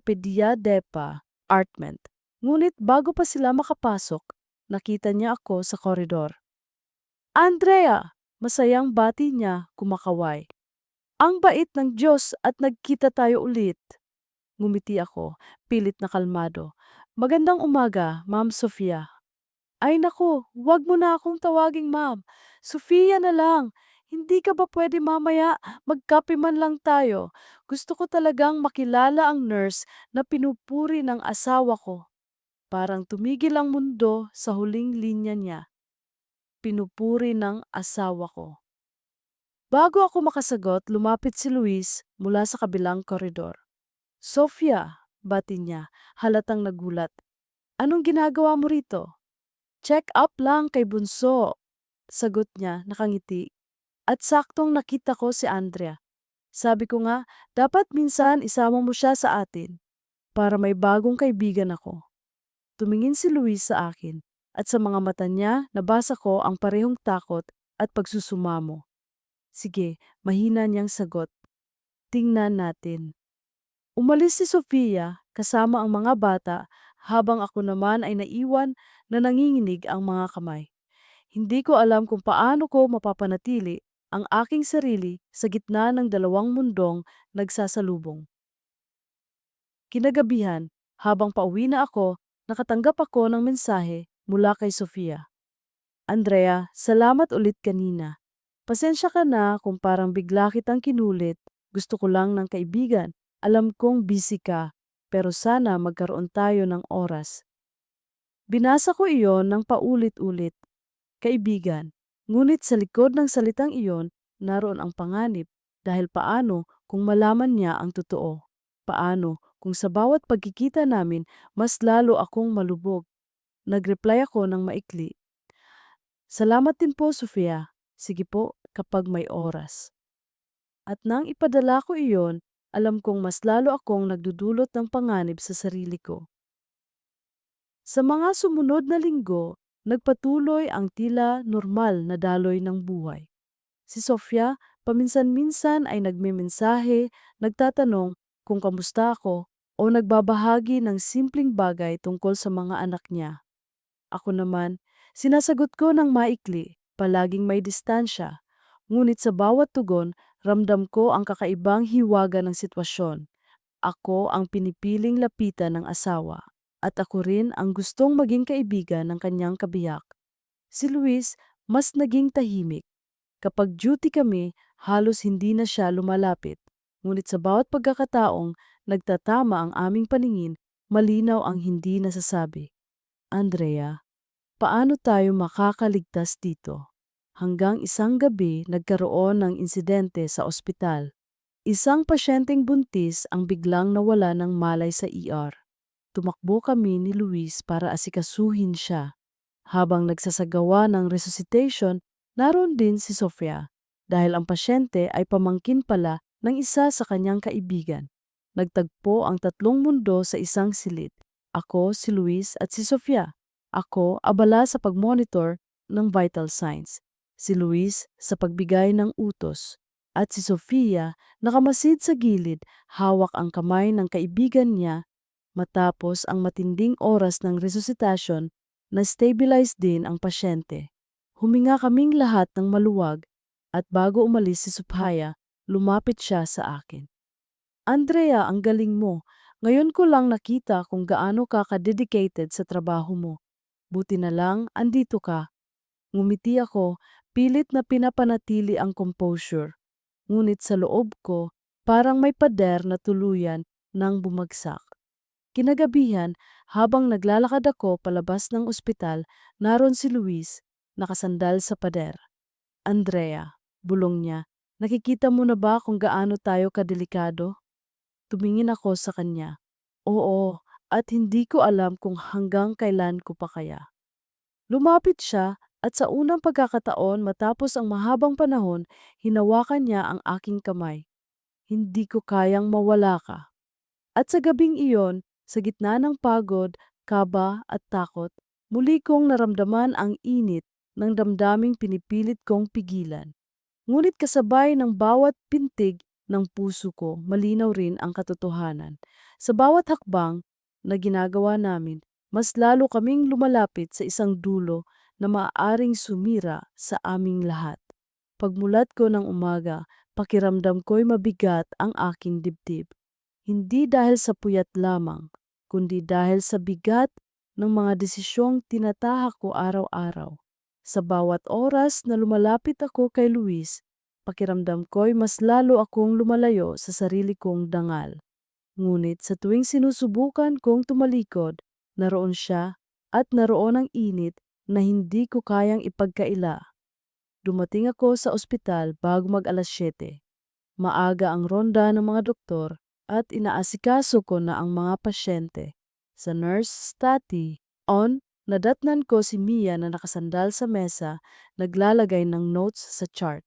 Depa apartment. Ngunit bago pa sila makapasok, nakita niya ako sa koridor. Andrea! Masayang bati niya kumakaway. Ang bait ng Diyos at nagkita tayo ulit. Ngumiti ako, pilit na kalmado. Magandang umaga, Ma'am Sofia. Ay naku, wag mo na akong tawaging ma'am. Sofia na lang. Hindi ka ba pwede mamaya magkape man lang tayo? Gusto ko talagang makilala ang nurse na pinupuri ng asawa ko. Parang tumigil ang mundo sa huling linya niya. Pinupuri ng asawa ko. Bago ako makasagot, lumapit si Luis mula sa kabilang koridor. Sofia, bati niya, halatang nagulat. Anong ginagawa mo rito? Check up lang kay Bunso, sagot niya nakangiti. At saktong nakita ko si Andrea. Sabi ko nga, dapat minsan isama mo siya sa atin para may bagong kaibigan ako. Tumingin si Luis sa akin at sa mga mata niya nabasa ko ang parehong takot at pagsusumamo. Sige, mahina niyang sagot. Tingnan natin. Umalis si Sofia kasama ang mga bata habang ako naman ay naiwan na nanginginig ang mga kamay. Hindi ko alam kung paano ko mapapanatili ang aking sarili sa gitna ng dalawang mundong nagsasalubong. Kinagabihan, habang pauwi na ako, nakatanggap ako ng mensahe mula kay Sofia. Andrea, salamat ulit kanina. Pasensya ka na kung parang bigla kitang kinulit. Gusto ko lang ng kaibigan. Alam kong busy ka, pero sana magkaroon tayo ng oras. Binasa ko iyon ng paulit-ulit. Kaibigan, ngunit sa likod ng salitang iyon, naroon ang panganib dahil paano kung malaman niya ang totoo? Paano kung sa bawat pagkikita namin mas lalo akong malubog? Nagreply ako ng maikli. Salamat din po, Sofia. Sige po, kapag may oras. At nang ipadala ko iyon, alam kong mas lalo akong nagdudulot ng panganib sa sarili ko. Sa mga sumunod na linggo, nagpatuloy ang tila normal na daloy ng buhay. Si Sofia, paminsan-minsan ay nagmemensahe, nagtatanong kung kamusta ako o nagbabahagi ng simpleng bagay tungkol sa mga anak niya. Ako naman, sinasagot ko ng maikli, palaging may distansya. Ngunit sa bawat tugon, ramdam ko ang kakaibang hiwaga ng sitwasyon. Ako ang pinipiling lapitan ng asawa. At ako rin ang gustong maging kaibigan ng kanyang kabiyak. Si Luis, mas naging tahimik. Kapag duty kami, halos hindi na siya lumalapit. Ngunit sa bawat pagkakataong nagtatama ang aming paningin, malinaw ang hindi nasasabi. Andrea, paano tayo makakaligtas dito? Hanggang isang gabi nagkaroon ng insidente sa ospital. Isang pasyenteng buntis ang biglang nawala ng malay sa ER. Tumakbo kami ni Luis para asikasuhin siya. Habang nagsasagawa ng resuscitation, naroon din si Sofia dahil ang pasyente ay pamangkin pala ng isa sa kanyang kaibigan. Nagtagpo ang tatlong mundo sa isang silid. Ako, si Luis at si Sofia. Ako, abala sa pagmonitor ng vital signs. Si Luis sa pagbigay ng utos. At si Sofia nakamasid sa gilid, hawak ang kamay ng kaibigan niya. Matapos ang matinding oras ng resuscitation, na-stabilize din ang pasyente. Huminga kaming lahat ng maluwag at bago umalis si Suphaya, lumapit siya sa akin. Andrea, ang galing mo. Ngayon ko lang nakita kung gaano ka ka-dedicated sa trabaho mo. Buti na lang, andito ka. Ngumiti ako, pilit na pinapanatili ang composure. Ngunit sa loob ko, parang may pader na tuluyan nang bumagsak. Kinagabihan, habang naglalakad ako palabas ng ospital, naroon si Luis, nakasandal sa pader. Andrea, bulong niya, nakikita mo na ba kung gaano tayo kadelikado? Tumingin ako sa kanya. Oo, at hindi ko alam kung hanggang kailan ko pa kaya. Lumapit siya at sa unang pagkakataon matapos ang mahabang panahon, hinawakan niya ang aking kamay. Hindi ko kayang mawala ka. At sa gabing iyon, sa gitna ng pagod, kaba at takot, muli kong naramdaman ang init ng damdaming pinipilit kong pigilan. Ngunit kasabay ng bawat pintig, ng puso ko, malinaw rin ang katotohanan. Sa bawat hakbang na ginagawa namin, mas lalo kaming lumalapit sa isang dulo na maaaring sumira sa aming lahat. Pagmulat ko ng umaga, pakiramdam ko'y mabigat ang aking dibdib. Hindi dahil sa puyat lamang, kundi dahil sa bigat ng mga desisyong tinatahak ko araw-araw. Sa bawat oras na lumalapit ako kay Luis, pakiramdam ko'y mas lalo akong lumalayo sa sarili kong dangal. Ngunit sa tuwing sinusubukan kong tumalikod, naroon siya at naroon ang init na hindi ko kayang ipagkaila. Dumating ako sa ospital bago mag-7:00. Maaga ang ronda ng mga doktor at inaasikaso ko na ang mga pasyente. Sa nurse study, nadatnan ko si Mia na nakasandal sa mesa, naglalagay ng notes sa chart.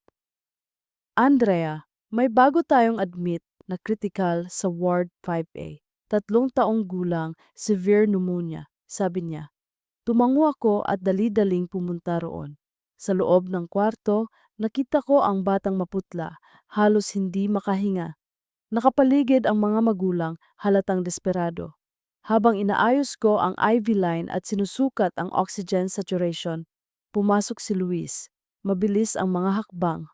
Andrea, may bago tayong admit na critical sa Ward 5A. 3 taong gulang, severe pneumonia, sabi niya. Tumango ako at dali-daling pumunta roon. Sa loob ng kwarto, nakita ko ang batang maputla, halos hindi makahinga. Nakapaligid ang mga magulang, halatang desperado. Habang inaayos ko ang IV line at sinusukat ang oxygen saturation, pumasok si Luis. Mabilis ang mga hakbang.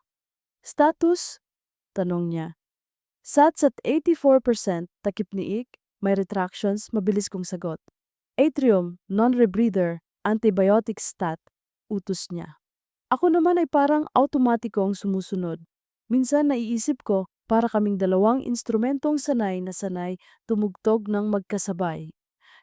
Status? Tanong niya. SATS at 84%, takip ni Ik, may retractions, mabilis kong sagot. Atrium, non-rebreather, antibiotic stat, utos niya. Ako naman ay parang automatikong sumusunod. Minsan naiisip ko, para kaming dalawang instrumentong sanay na sanay tumugtog ng magkasabay.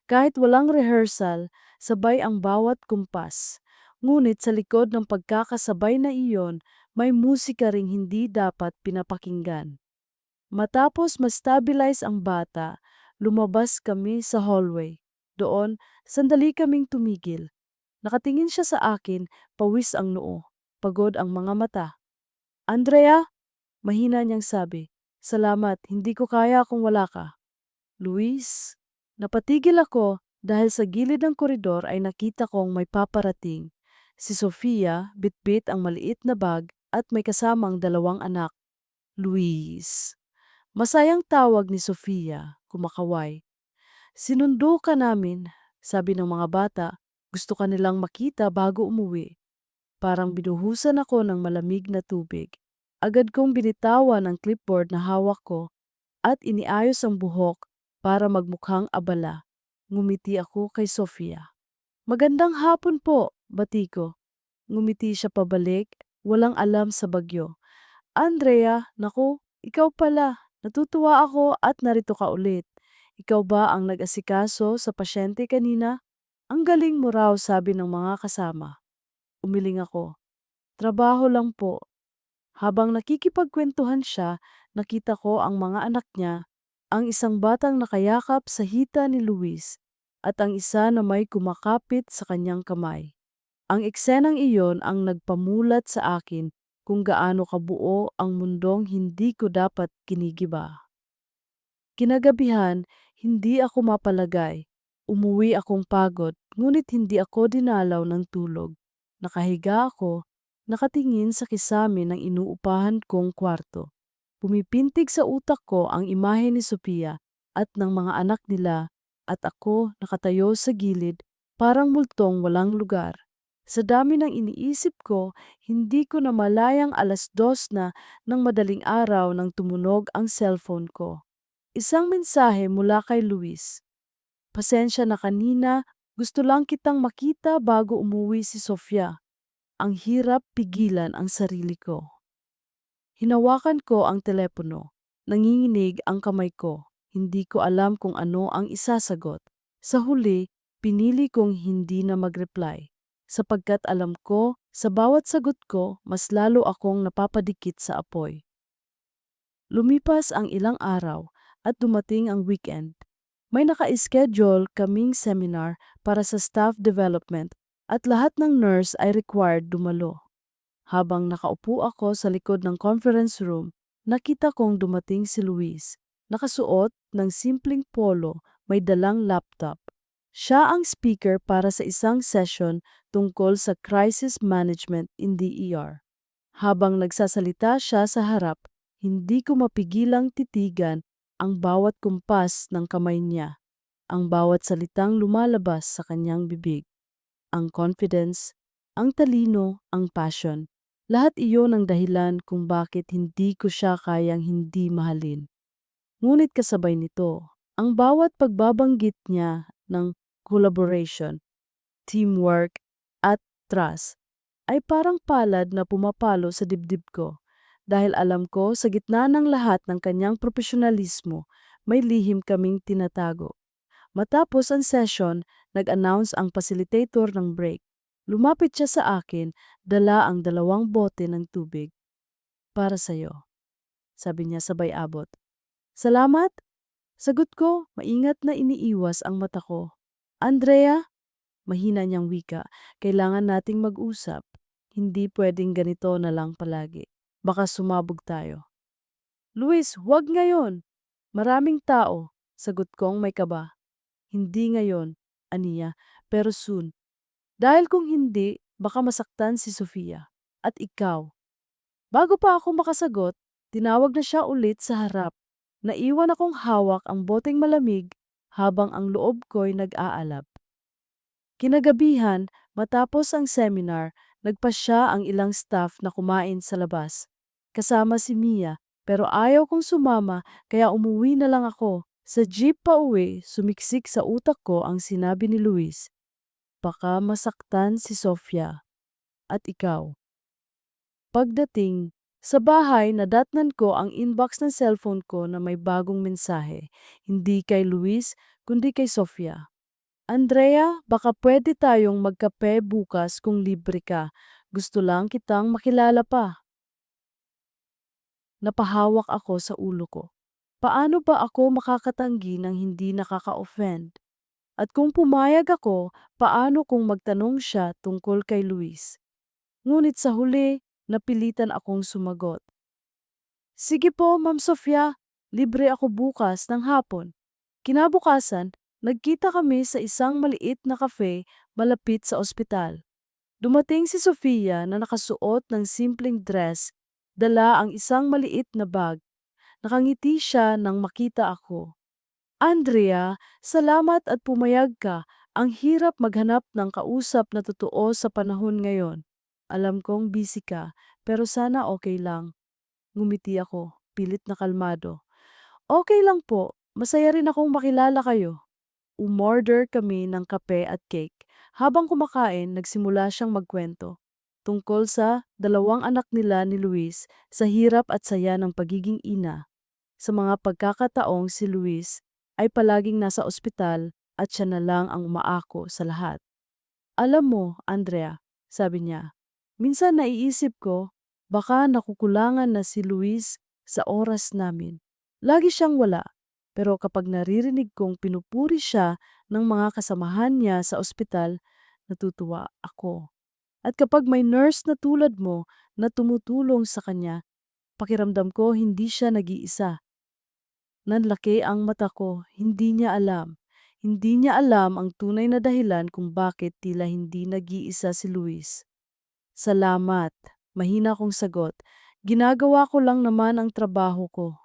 Kahit walang rehearsal, sabay ang bawat kumpas. Ngunit sa likod ng pagkakasabay na iyon, may musika ring hindi dapat pinapakinggan. Matapos ma-stabilize ang bata, lumabas kami sa hallway. Doon, sandali kaming tumigil. Nakatingin siya sa akin, pawis ang noo, pagod ang mga mata. Andrea, mahina niyang sabi, salamat, hindi ko kaya kung wala ka. Luis, napatigil ako dahil sa gilid ng koridor ay nakita kong may paparating. Si Sofia, bitbit ang maliit na bag at may kasamang 2 anak. Luis. Masayang tawag ni Sofia, kumakaway. Sinundo ka namin, sabi ng mga bata. Gusto ka nilang makita bago umuwi. Parang binuhusan ako ng malamig na tubig. Agad kong binitawan ang clipboard na hawak ko at iniayos ang buhok para magmukhang abala. Ngumiti ako kay Sofia. Magandang hapon po, bati ko. Ngumiti siya pabalik, walang alam sa bagyo. Andrea, naku, ikaw pala. Natutuwa ako at narito ka ulit. Ikaw ba ang nag-asikaso sa pasyente kanina? Ang galing mo raw, sabi ng mga kasama. Umiling ako. Trabaho lang po. Habang nakikipagkwentuhan siya, nakita ko ang mga anak niya, ang isang batang nakayakap sa hita ni Luis at ang isa na may kumakapit sa kanyang kamay. Ang eksenang iyon ang nagpamulat sa akin kung gaano kabuo ang mundong hindi ko dapat kinigiba. Kinagabihan, hindi ako mapalagay. Umuwi akong pagod, ngunit hindi ako dinalaw ng tulog. Nakahiga ako, nakatingin sa kisame ng inuupahan kong kwarto. Pumipintig sa utak ko ang imahe ni Sophia at ng mga anak nila at ako nakatayo sa gilid, parang multong walang lugar. Sa dami ng iniisip ko, hindi ko na malayang 2:00 na ng madaling araw nang tumunog ang cellphone ko. Isang mensahe mula kay Luis. Pasensya na kanina, gusto lang kitang makita bago umuwi si Sofia. Ang hirap pigilan ang sarili ko. Hinawakan ko ang telepono. Nanginginig ang kamay ko. Hindi ko alam kung ano ang isasagot. Sa huli, pinili kong hindi na mag-reply. Sapagkat alam ko, sa bawat sagot ko, mas lalo akong napapadikit sa apoy. Lumipas ang ilang araw at dumating ang weekend. May naka-schedule kaming seminar para sa staff development at lahat ng nurse ay required dumalo. Habang nakaupo ako sa likod ng conference room, nakita kong dumating si Luis. Nakasuot ng simpleng polo, may dalang laptop. Siya ang speaker para sa isang session tungkol sa crisis management in the ER. Habang nagsasalita siya sa harap, Hindi ko mapigilang titigan ang bawat kumpas ng kamay niya, ang bawat salitang lumalabas sa kanyang bibig. Ang confidence, ang talino, ang passion. Lahat iyon ang dahilan kung bakit hindi ko siya kayang hindi mahalin. Ngunit kasabay nito, ang bawat pagbabanggit niya ng collaboration, teamwork, at trust ay parang palad na pumapalo sa dibdib ko. Dahil alam ko sa gitna ng lahat ng kanyang profesionalismo, may lihim kaming tinatago. Matapos ang session, nag-announce ang facilitator ng break. Lumapit siya sa akin, dala ang 2 bote ng tubig. Para sa'yo, sabi niya sabay abot. Salamat! Sagot ko, maingat na iniiwas ang mata ko. Andrea, mahina niyang wika, kailangan nating mag-usap. Hindi pwedeng ganito na lang palagi. Baka sumabog tayo. Luis, huwag ngayon. Maraming tao. Sagot kong may kaba. Hindi ngayon, aniya, pero soon. Dahil kung hindi, baka masaktan si Sofia. At ikaw. Bago pa ako makasagot, tinawag na siya ulit sa harap. Naiwan akong hawak ang boteng malamig habang ang loob ko'y nag-aalab. Kinagabihan, matapos ang seminar, nagpasya ang ilang staff na kumain sa labas. Kasama si Mia, pero ayaw kong sumama kaya umuwi na lang ako. Sa jeep pa uwi, sumiksik sa utak ko ang sinabi ni Luis. Baka masaktan si Sofia. At ikaw. Pagdating sa bahay, nadatnan ko ang inbox ng cellphone ko na may bagong mensahe. Hindi kay Luis, kundi kay Sofia. Andrea, baka pwede tayong magkape bukas kung libre ka. Gusto lang kitang makilala pa. Napahawak ako sa ulo ko. Paano ba ako makakatanggi ng hindi nakaka-offend? At kung pumayag ako, paano kung magtanong siya tungkol kay Luis? Ngunit sa huli, napilitan akong sumagot. Sige po, Ma'am Sofia, libre ako bukas ng hapon. Kinabukasan, nagkita kami sa isang maliit na cafe malapit sa ospital. Dumating si Sofia na nakasuot ng simpleng dress, dala ang isang maliit na bag. Nakangiti siya nang makita ako. Andrea, salamat at pumayag ka. Ang hirap maghanap ng kausap na totoo sa panahon ngayon. Alam kong busy ka, pero sana okay lang. Ngumiti ako, pilit na kalmado. Okay lang po, masaya rin akong makilala kayo. Umorder kami ng kape at cake. Habang kumakain, nagsimula siyang magkwento. Tungkol sa 2 anak nila ni Luis, sa hirap at saya ng pagiging ina. Sa mga pagkakataong si Luis ay palaging nasa ospital at siya na lang ang umaako sa lahat. Alam mo, Andrea, sabi niya, minsan naiisip ko, baka nakukulangan na si Luis sa oras namin. Lagi siyang wala, pero kapag naririnig kong pinupuri siya ng mga kasamahan niya sa ospital, natutuwa ako. At kapag may nurse na tulad mo na tumutulong sa kanya, pakiramdam ko hindi siya nag-iisa. Nanlaki ang mata ko, hindi niya alam. Hindi niya alam ang tunay na dahilan kung bakit tila hindi nag-iisa si Luis. Salamat, mahina kong sagot. Ginagawa ko lang naman ang trabaho ko.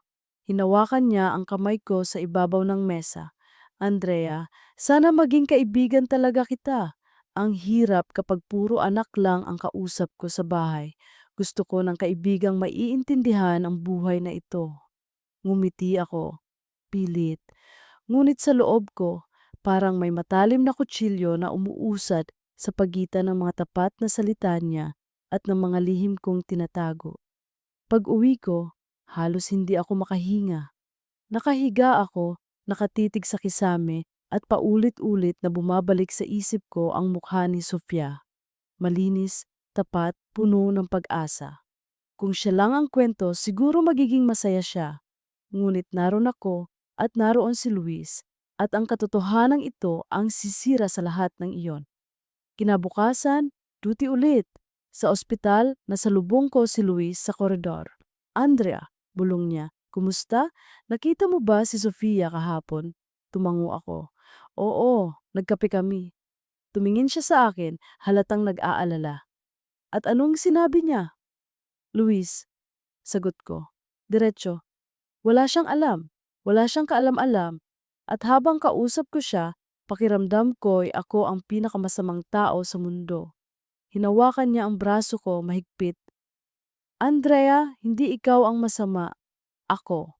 Hinawakan niya ang kamay ko sa ibabaw ng mesa. Andrea, sana maging kaibigan talaga kita. Ang hirap kapag puro anak lang ang kausap ko sa bahay. Gusto ko ng kaibigang maiintindihan ang buhay na ito. Ngumiti ako, pilit. Ngunit sa loob ko, parang may matalim na kutsilyo na umuusad sa pagitan ng mga tapat na salita niya at ng mga lihim kong tinatago. Pag-uwi ko, halos hindi ako makahinga. Nakahiga ako, nakatitig sa kisame at paulit-ulit na bumabalik sa isip ko ang mukha ni Sofia. Malinis, tapat, puno ng pag-asa. Kung siya lang ang kwento, siguro magiging masaya siya. Ngunit naroon ako at naroon si Luis at ang katotohanan ito ang sisira sa lahat ng iyon. Kinabukasan, duty ulit. Sa ospital, nasalubong ko si Luis sa koridor. Andrea, bulong niya, kumusta? Nakita mo ba si Sofia kahapon? Tumango ako. Oo, nagkape kami. Tumingin siya sa akin, halatang nag-aalala. At anong sinabi niya? Luis, sagot ko. diretso. Wala siyang alam, wala siyang kaalam-alam. At habang kausap ko siya, pakiramdam ko'y ako ang pinakamasamang tao sa mundo. Hinawakan niya ang braso ko mahigpit. Andrea, hindi ikaw ang masama, ako.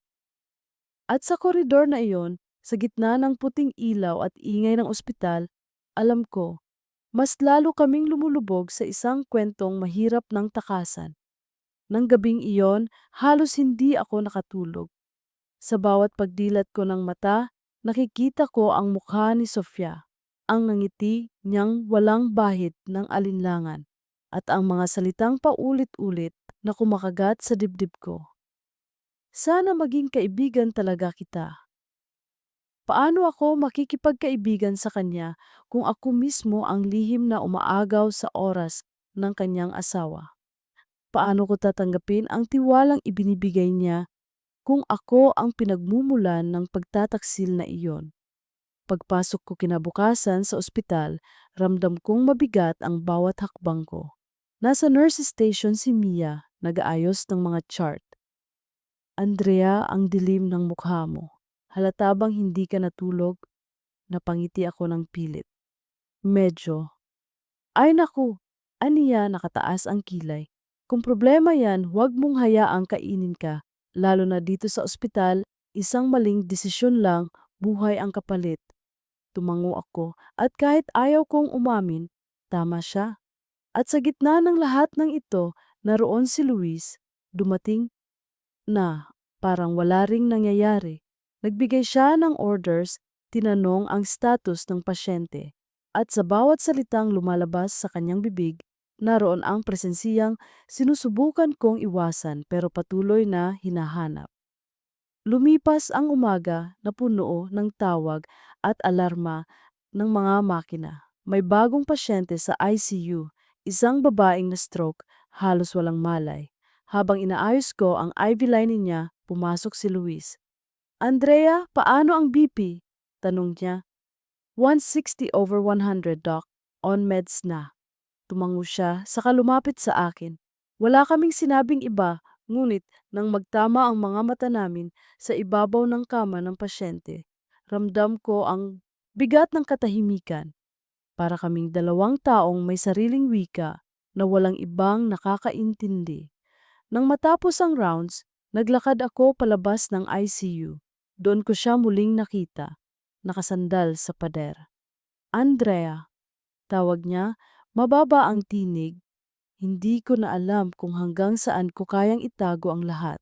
At sa koridor na iyon, sa gitna ng puting ilaw at ingay ng ospital, alam ko, mas lalo kaming lumulubog sa isang kwentong mahirap ng takasan. Nang gabing iyon, halos hindi ako nakatulog. Sa bawat pagdilat ko ng mata, nakikita ko ang mukha ni Sofia, ang ngiti niyang walang bahid ng alinlangan, at ang mga salitang paulit-ulit na kumakagat sa dibdib ko. Sana maging kaibigan talaga kita. Paano ako makikipagkaibigan sa kanya kung ako mismo ang lihim na umaagaw sa oras ng kanyang asawa? Paano ko tatanggapin ang tiwalang ibinibigay niya kung ako ang pinagmumulan ng pagtataksil na iyon? Pagpasok ko kinabukasan sa ospital, ramdam kong mabigat ang bawat hakbang ko. Nasa nurse station si Mia, nag-aayos ng mga chart. Andrea, ang dilim ng mukha mo. Halata bang hindi ka natulog? Napangiti ako ng pilit. Medyo. Ay naku, aniya nakataas ang kilay. Kung problema yan, huwag mong hayaang kainin ka. Lalo na dito sa ospital, isang maling desisyon lang, buhay ang kapalit. Tumango ako at kahit ayaw kong umamin, tama siya. At sa gitna ng lahat ng ito, naroon si Luis, dumating na parang wala ring nangyayari. Nagbigay siya ng orders, tinanong ang status ng pasyente, at sa bawat salitang lumalabas sa kanyang bibig, naroon ang presensiyang sinusubukan kong iwasan pero patuloy na hinahanap. Lumipas ang umaga na puno ng tawag at alarma ng mga makina. May bagong pasyente sa ICU, isang babaeng na stroke, halos walang malay. Habang inaayos ko ang IV line niya, pumasok si Luis. Andrea, paano ang BP? Tanong niya. 160/100, doc. On meds na. Tumango siya, saka lumapit sa akin. Wala kaming sinabing iba, ngunit nang magtama ang mga mata namin sa ibabaw ng kama ng pasyente, ramdam ko ang bigat ng katahimikan. Para kaming dalawang taong may sariling wika na walang ibang nakakaintindi. Nang matapos ang rounds, naglakad ako palabas ng ICU. Doon ko siya muling nakita, nakasandal sa pader. Andrea, tawag niya, mababa ang tinig. Hindi ko na alam kung hanggang saan ko kayang itago ang lahat.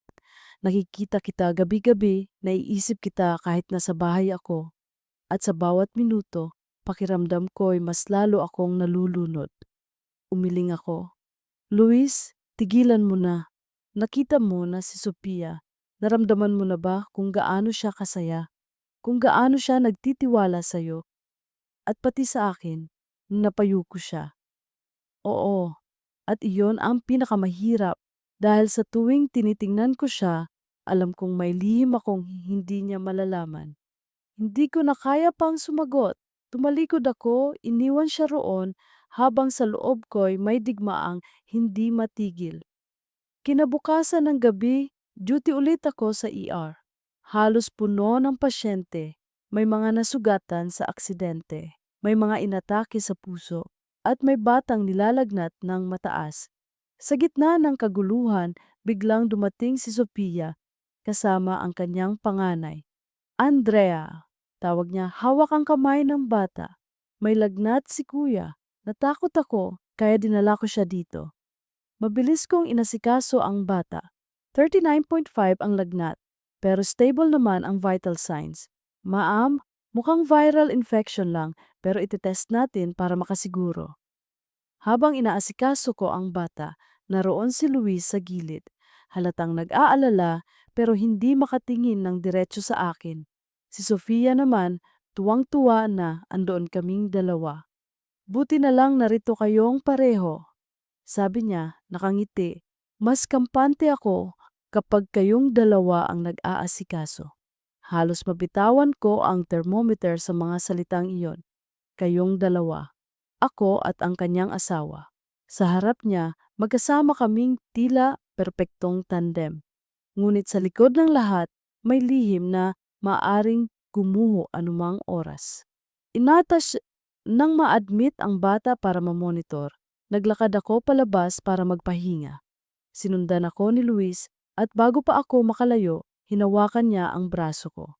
Nakikita kita gabi-gabi, naiisip kita kahit nasa bahay ako. At sa bawat minuto, pakiramdam ko'y mas lalo akong nalulunod. Umiling ako. Luis, tigilan mo na. Nakita mo na si Sophia. Naramdaman mo na ba kung gaano siya kasaya? Kung gaano siya nagtitiwala sa'yo? At pati sa akin, nung napayo ko siya. Oo, at iyon ang pinakamahirap dahil sa tuwing tinitingnan ko siya, alam kong may lihim akong hindi niya malalaman. Hindi ko na kaya pang sumagot. Tumalikod ako, iniwan siya roon habang sa loob ko'y may digmaang hindi matigil. Kinabukasan ng gabi, duty ulit ako sa ER. Halos puno ng pasyente, may mga nasugatan sa aksidente, may mga inatake sa puso, at may batang nilalagnat ng mataas. Sa gitna ng kaguluhan, biglang dumating si Sophia kasama ang kanyang panganay. Andrea, tawag niya, hawak ang kamay ng bata. May lagnat si kuya. Natakot ako, kaya dinala ko siya dito. Mabilis kong inasikaso ang bata. 39.5 ang lagnat, pero stable naman ang vital signs. Ma'am, mukhang viral infection lang, pero itetest natin para makasiguro. Habang inaasikaso ko ang bata, naroon si Luis sa gilid. Halatang nag-aalala pero hindi makatingin ng diretso sa akin. Si Sofia naman, tuwang-tuwa na andoon kaming dalawa. Buti na lang narito kayong pareho. Sabi niya, nakangiti. Mas kampante ako kapag kayong dalawa ang nag-aasikaso. Halos mabitawan ko ang thermometer sa mga salitang iyon. Kayong dalawa. Ako at ang kanyang asawa. Sa harap niya, magkasama kaming tila perpektong tandem. Ngunit sa likod ng lahat, may lihim na maaring gumuho anumang oras. Inatas nang ma-admit ang bata para mamonitor, naglakad ako palabas para magpahinga. Sinundan ako ni Luis at bago pa ako makalayo, hinawakan niya ang braso ko.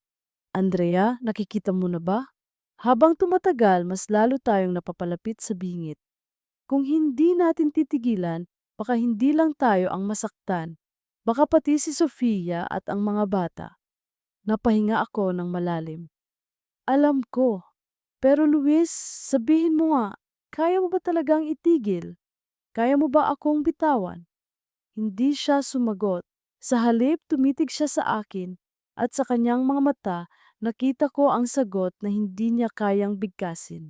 Andrea, nakikita mo na ba? Habang tumatagal, mas lalo tayong napapalapit sa bingit. Kung hindi natin titigilan, baka hindi lang tayo ang masaktan. Baka pati si Sofia at ang mga bata. Napahinga ako ng malalim. Alam ko. Pero Luis, sabihin mo nga, kaya mo ba talagang itigil? Kaya mo ba akong bitawan? Hindi siya sumagot. Sa halip, tumitig siya sa akin at sa kanyang mga mata, nakita ko ang sagot na hindi niya kayang bigkasin.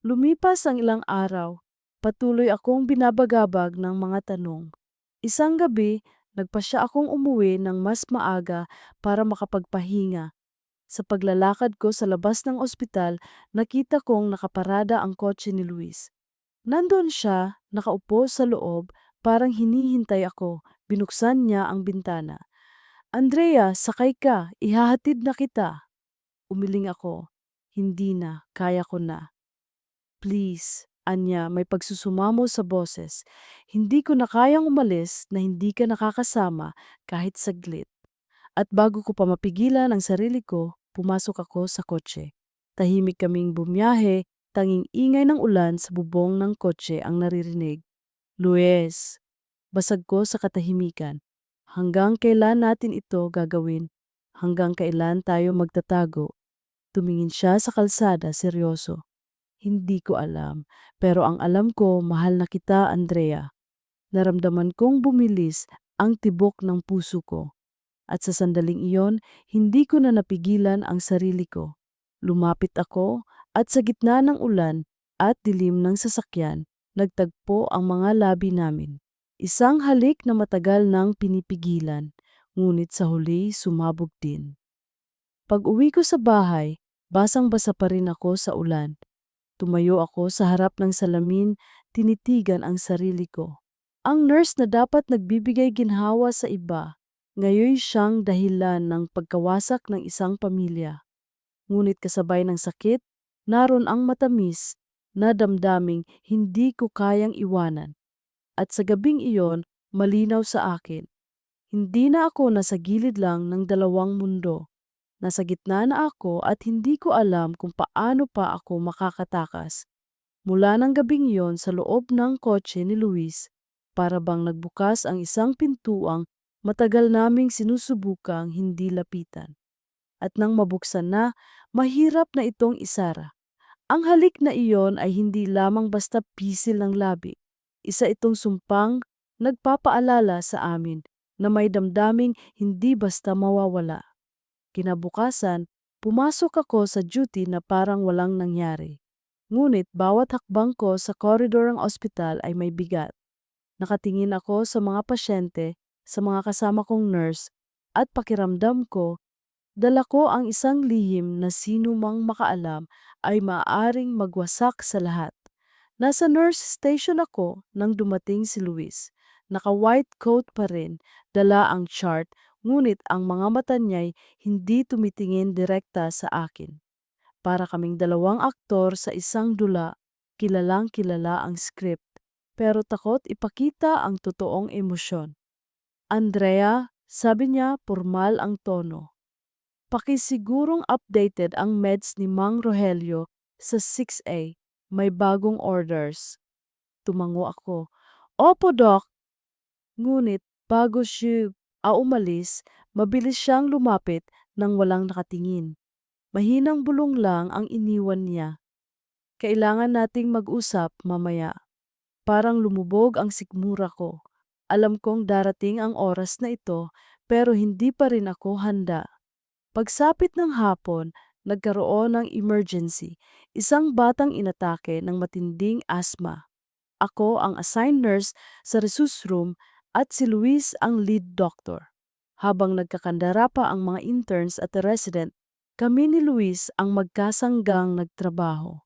Lumipas ang ilang araw, patuloy akong binabagabag ng mga tanong. Isang gabi, nagpasya akong umuwi ng mas maaga para makapagpahinga. Sa paglalakad ko sa labas ng ospital, nakita kong nakaparada ang kotse ni Luis. Nandun siya, nakaupo sa loob, parang hinihintay ako. Binuksan niya ang bintana. Andrea, sakay ka, ihahatid na kita. Umiling ako. Hindi na, kaya ko na. Please, anya, may pagsusumamo sa boses. Hindi ko na kayang umalis na hindi ka nakakasama kahit saglit. At bago ko pa mapigilan ang sarili ko, pumasok ako sa kotse. Tahimik kaming bumiyahe, tanging ingay ng ulan sa bubong ng kotse ang naririnig. Luis, basag ko sa katahimikan. Hanggang kailan natin ito gagawin? Hanggang kailan tayo magtatago? Tumingin siya sa kalsada, seryoso. Hindi ko alam, pero ang alam ko, mahal na kita, Andrea. Naramdaman kong bumilis ang tibok ng puso ko. At sa sandaling iyon, hindi ko na napigilan ang sarili ko. Lumapit ako at sa gitna ng ulan at dilim ng sasakyan, nagtagpo ang mga labi namin. Isang halik na matagal nang pinipigilan, ngunit sa huli sumabog din. Pag-uwi ko sa bahay, basang-basa pa rin ako sa ulan. Tumayo ako sa harap ng salamin, tinitigan ang sarili ko. Ang nurse na dapat nagbibigay ginhawa sa iba, ngayon siyang dahilan ng pagkawasak ng isang pamilya. Ngunit kasabay ng sakit, naroon ang matamis na damdaming hindi ko kayang iwanan. At sa gabing iyon, malinaw sa akin. Hindi na ako nasa gilid lang ng dalawang mundo. Nasa gitna na ako at hindi ko alam kung paano pa ako makakatakas. Mula ng gabing iyon sa loob ng kotse ni Luis, para bang nagbukas ang isang pintuang matagal naming sinusubukang hindi lapitan. At nang mabuksan na, mahirap na itong isara. Ang halik na iyon ay hindi lamang basta pisil ng labi. Isa itong sumpang nagpapaalala sa amin na may damdaming hindi basta mawawala. Kinabukasan, pumasok ako sa duty na parang walang nangyari. Ngunit bawat hakbang ko sa koridor ng ospital ay may bigat. Nakatingin ako sa mga pasyente, sa mga kasama kong nurse, at pakiramdam ko, dala ko ang isang lihim na sino mang makaalam ay maaaring magwasak sa lahat. Nasa nurse station ako nang dumating si Luis. Naka-white coat pa rin, dala ang chart, ngunit ang mga mata niya'y hindi tumitingin direkta sa akin. Para kaming dalawang aktor sa isang dula, kilalang kilala ang script, pero takot ipakita ang totoong emosyon. Andrea, sabi niya, pormal ang tono. Pakisigurong updated ang meds ni Mang Rogelio sa 6A. May bagong orders. Tumango ako. Opo, Doc. Ngunit bago siya umalis, mabilis siyang lumapit nang walang nakatingin. Mahinang bulong lang ang iniwan niya. Kailangan nating mag-usap mamaya. Parang lumubog ang sikmura ko. Alam kong darating ang oras na ito, pero hindi pa rin ako handa. Pagsapit ng hapon, nagkaroon ng emergency. Isang batang inatake ng matinding asthma. Ako ang assigned nurse sa resus room at si Luis ang lead doctor. Habang nagkakandara pa ang mga interns at resident, kami ni Luis ang magkasanggang nagtrabaho.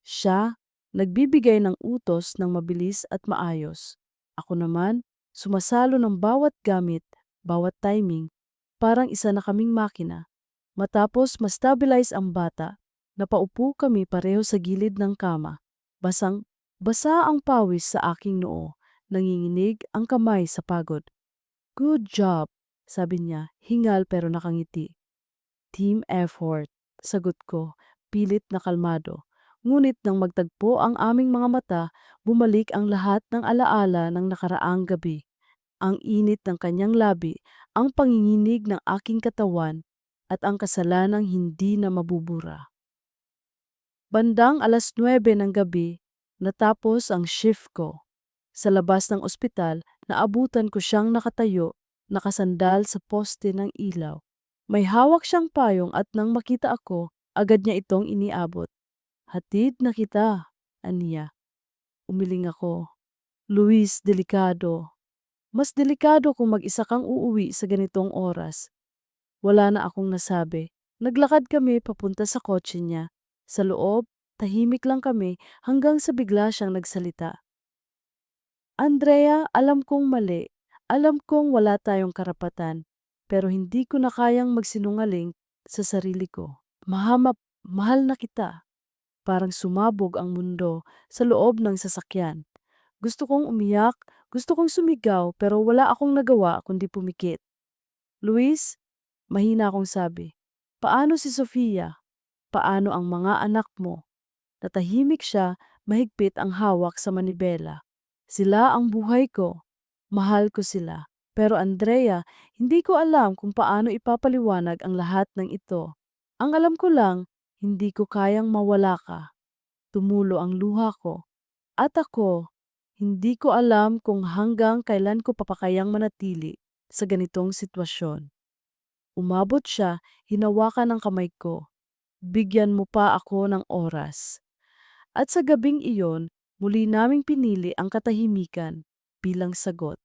Siya, nagbibigay ng utos ng mabilis at maayos. Ako naman, sumasalo ng bawat gamit bawat timing, parang isa na kaming makina. Matapos ma-stabilize ang bata, napaupo kami pareho sa gilid ng kama. Basa ang pawis sa aking noo, nanginginig ang kamay sa pagod. Good job, sabi niya, hingal pero nakangiti. Team effort, sagot ko, pilit na kalmado. Ngunit nang magtagpo ang aming mga mata, bumalik ang lahat ng alaala ng nakaraang gabi. Ang init ng kanyang labi, ang panginginig ng aking katawan, at ang kasalanang hindi na mabubura. Bandang 9:00 ng gabi, natapos ang shift ko. Sa labas ng ospital, naabutan ko siyang nakatayo, nakasandal sa poste ng ilaw. May hawak siyang payong at nang makita ako, agad niya itong iniabot. Hatid na kita, aniya. Umiling ako. Luis, delikado. Mas delikado kung mag-isa kang uuwi sa ganitong oras. Wala na akong nasabi. Naglakad kami papunta sa kotse niya. Sa loob, tahimik lang kami hanggang sa bigla siyang nagsalita. Andrea, alam kong mali. Alam kong wala tayong karapatan. Pero hindi ko na kayang magsinungaling sa sarili ko. Mahal na kita. Parang sumabog ang mundo sa loob ng sasakyan. Gusto kong umiyak, gusto kong sumigaw pero wala akong nagawa kundi pumikit. Luis, mahina akong sabi. Paano si Sofia? Paano ang mga anak mo? Natahimik siya, mahigpit ang hawak sa manibela. Sila ang buhay ko. Mahal ko sila. Pero Andrea, hindi ko alam kung paano ipapaliwanag ang lahat ng ito. Ang alam ko lang, hindi ko kayang mawala ka. Tumulo ang luha ko. At ako, hindi ko alam kung hanggang kailan ko papakayang manatili sa ganitong sitwasyon. Umabot siya, hinawakan ang kamay ko. Bigyan mo pa ako ng oras. At sa gabing iyon, muli naming pinili ang katahimikan bilang sagot.